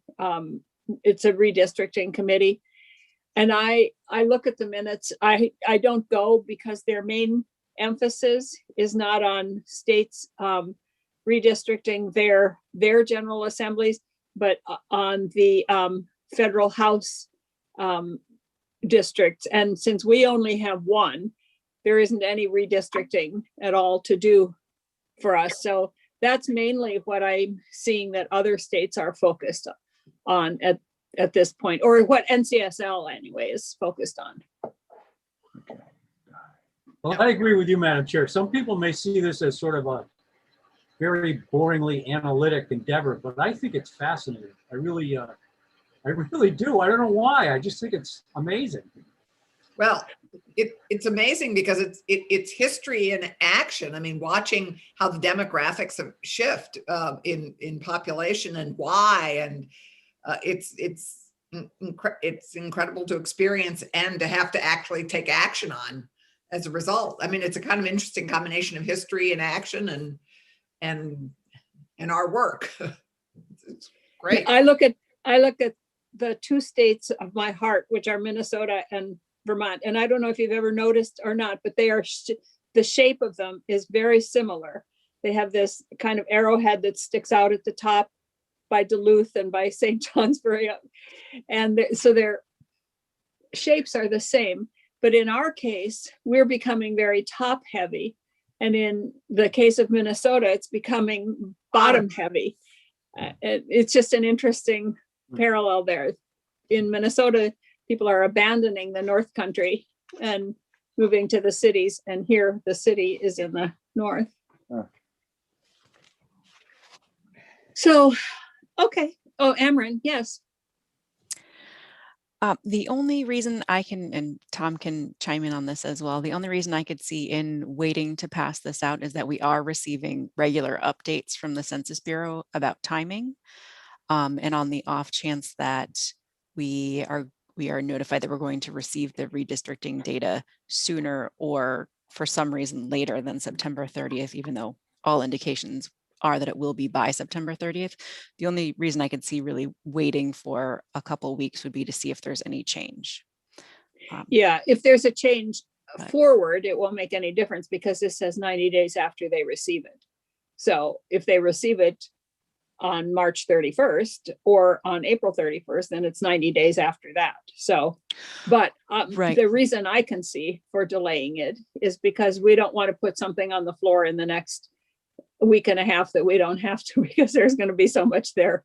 it's a redistricting committee. And I look at the minutes. I don't go because their main emphasis is not on states redistricting their general assemblies, but on the federal House districts. And since we only have one, there isn't any redistricting at all to do for us. So that's mainly what I'm seeing that other states are focused on at this point, or what NCSL anyway is focused on. Well, I agree with you, Madam Chair. Some people may see this as sort of a very boringly analytic endeavor, but I think it's fascinating. I really do. I don't know why. I just think it's amazing. Well, it's amazing because it's history in action. I mean, watching how the demographics have shift in population and why, and it's incredible to experience and to have to actually take action on as a result. I mean, it's a kind of interesting combination of history and action and our work. It's great. I look at the two states of my heart, which are Minnesota and Vermont. And I don't know if you've ever noticed or not, but they are, the shape of them is very similar. They have this kind of arrowhead that sticks out at the top by Duluth and by St. Johnsbury. And so their shapes are the same. But in our case, we're becoming very top heavy. And in the case of Minnesota, it's becoming bottom heavy. It's just an interesting parallel there. In Minnesota, people are abandoning the North Country and moving to the cities. And here the city is in the north. So, okay. Oh, Ameren, yes. The only reason I can, and Tom can chime in on this as well, the only reason I could see in waiting to pass this out is that we are receiving regular updates from the Census Bureau about timing. And on the off chance that we are notified that we're going to receive the redistricting data sooner or for some reason later than September 30th, even though all indications are that it will be by September 30th. The only reason I could see really waiting for a couple weeks would be to see if there's any change. Yeah, if there's a change forward, it won't make any difference because this says 90 days after they receive it. So if they receive it on March 31st or on April 31st, then it's 90 days after that. So, but the reason I can see for delaying it is because we don't want to put something on the floor in the next week and a half that we don't have to, because there's going to be so much there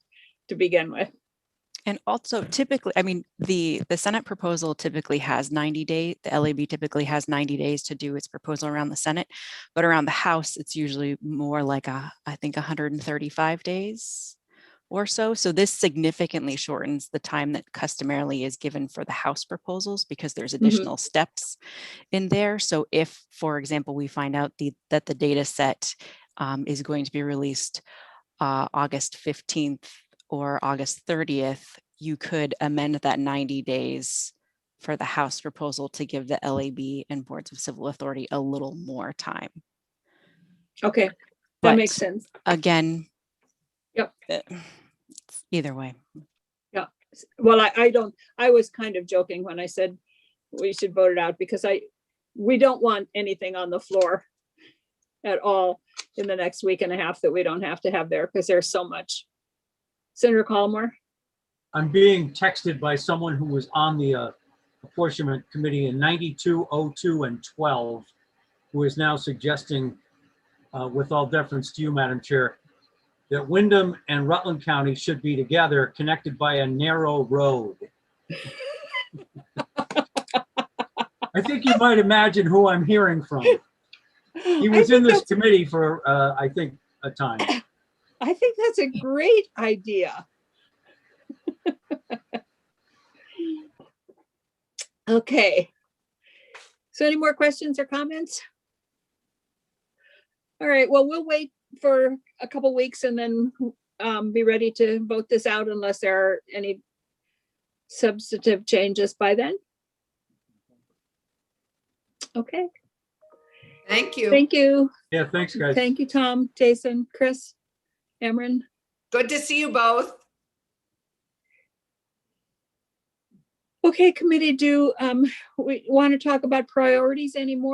to begin with. And also typically, I mean, the Senate proposal typically has 90 days, the LAB typically has 90 days to do its proposal around the Senate, but around the House, it's usually more like I think 135 days or so. So this significantly shortens the time that customarily is given for the House proposals because there's additional steps in there. So if, for example, we find out that the data set is going to be released August 15th or August 30th, you could amend that 90 days for the House proposal to give the LAB and boards of civil authority a little more time. Okay, that But makes sense. again, Yep. Either way. Yeah. Well, I was kind of joking when I said we should vote it out because we don't want anything on the floor at all in the next week and a half that we don't have to have there because there's so much. Senator Collmore? I'm being texted by someone who was on the apportionment committee in 92, 02, and 12, who is now suggesting, with all deference to you, Madam Chair, that Wyndham and Rutland County should be together, connected by a narrow road. I think you might imagine who I'm hearing from. He was in this committee for, I think, a time. I think that's a great idea. Okay. So any more questions or comments? All right, well, we'll wait for a couple weeks and then be ready to vote this out unless there are any substantive changes by then. Okay. Thank you. Thank you. Yeah, thanks, guys. Thank you, Tom, Jason, Chris, Emran. Good to see you both. Okay, committee, do we want to talk about priorities anymore?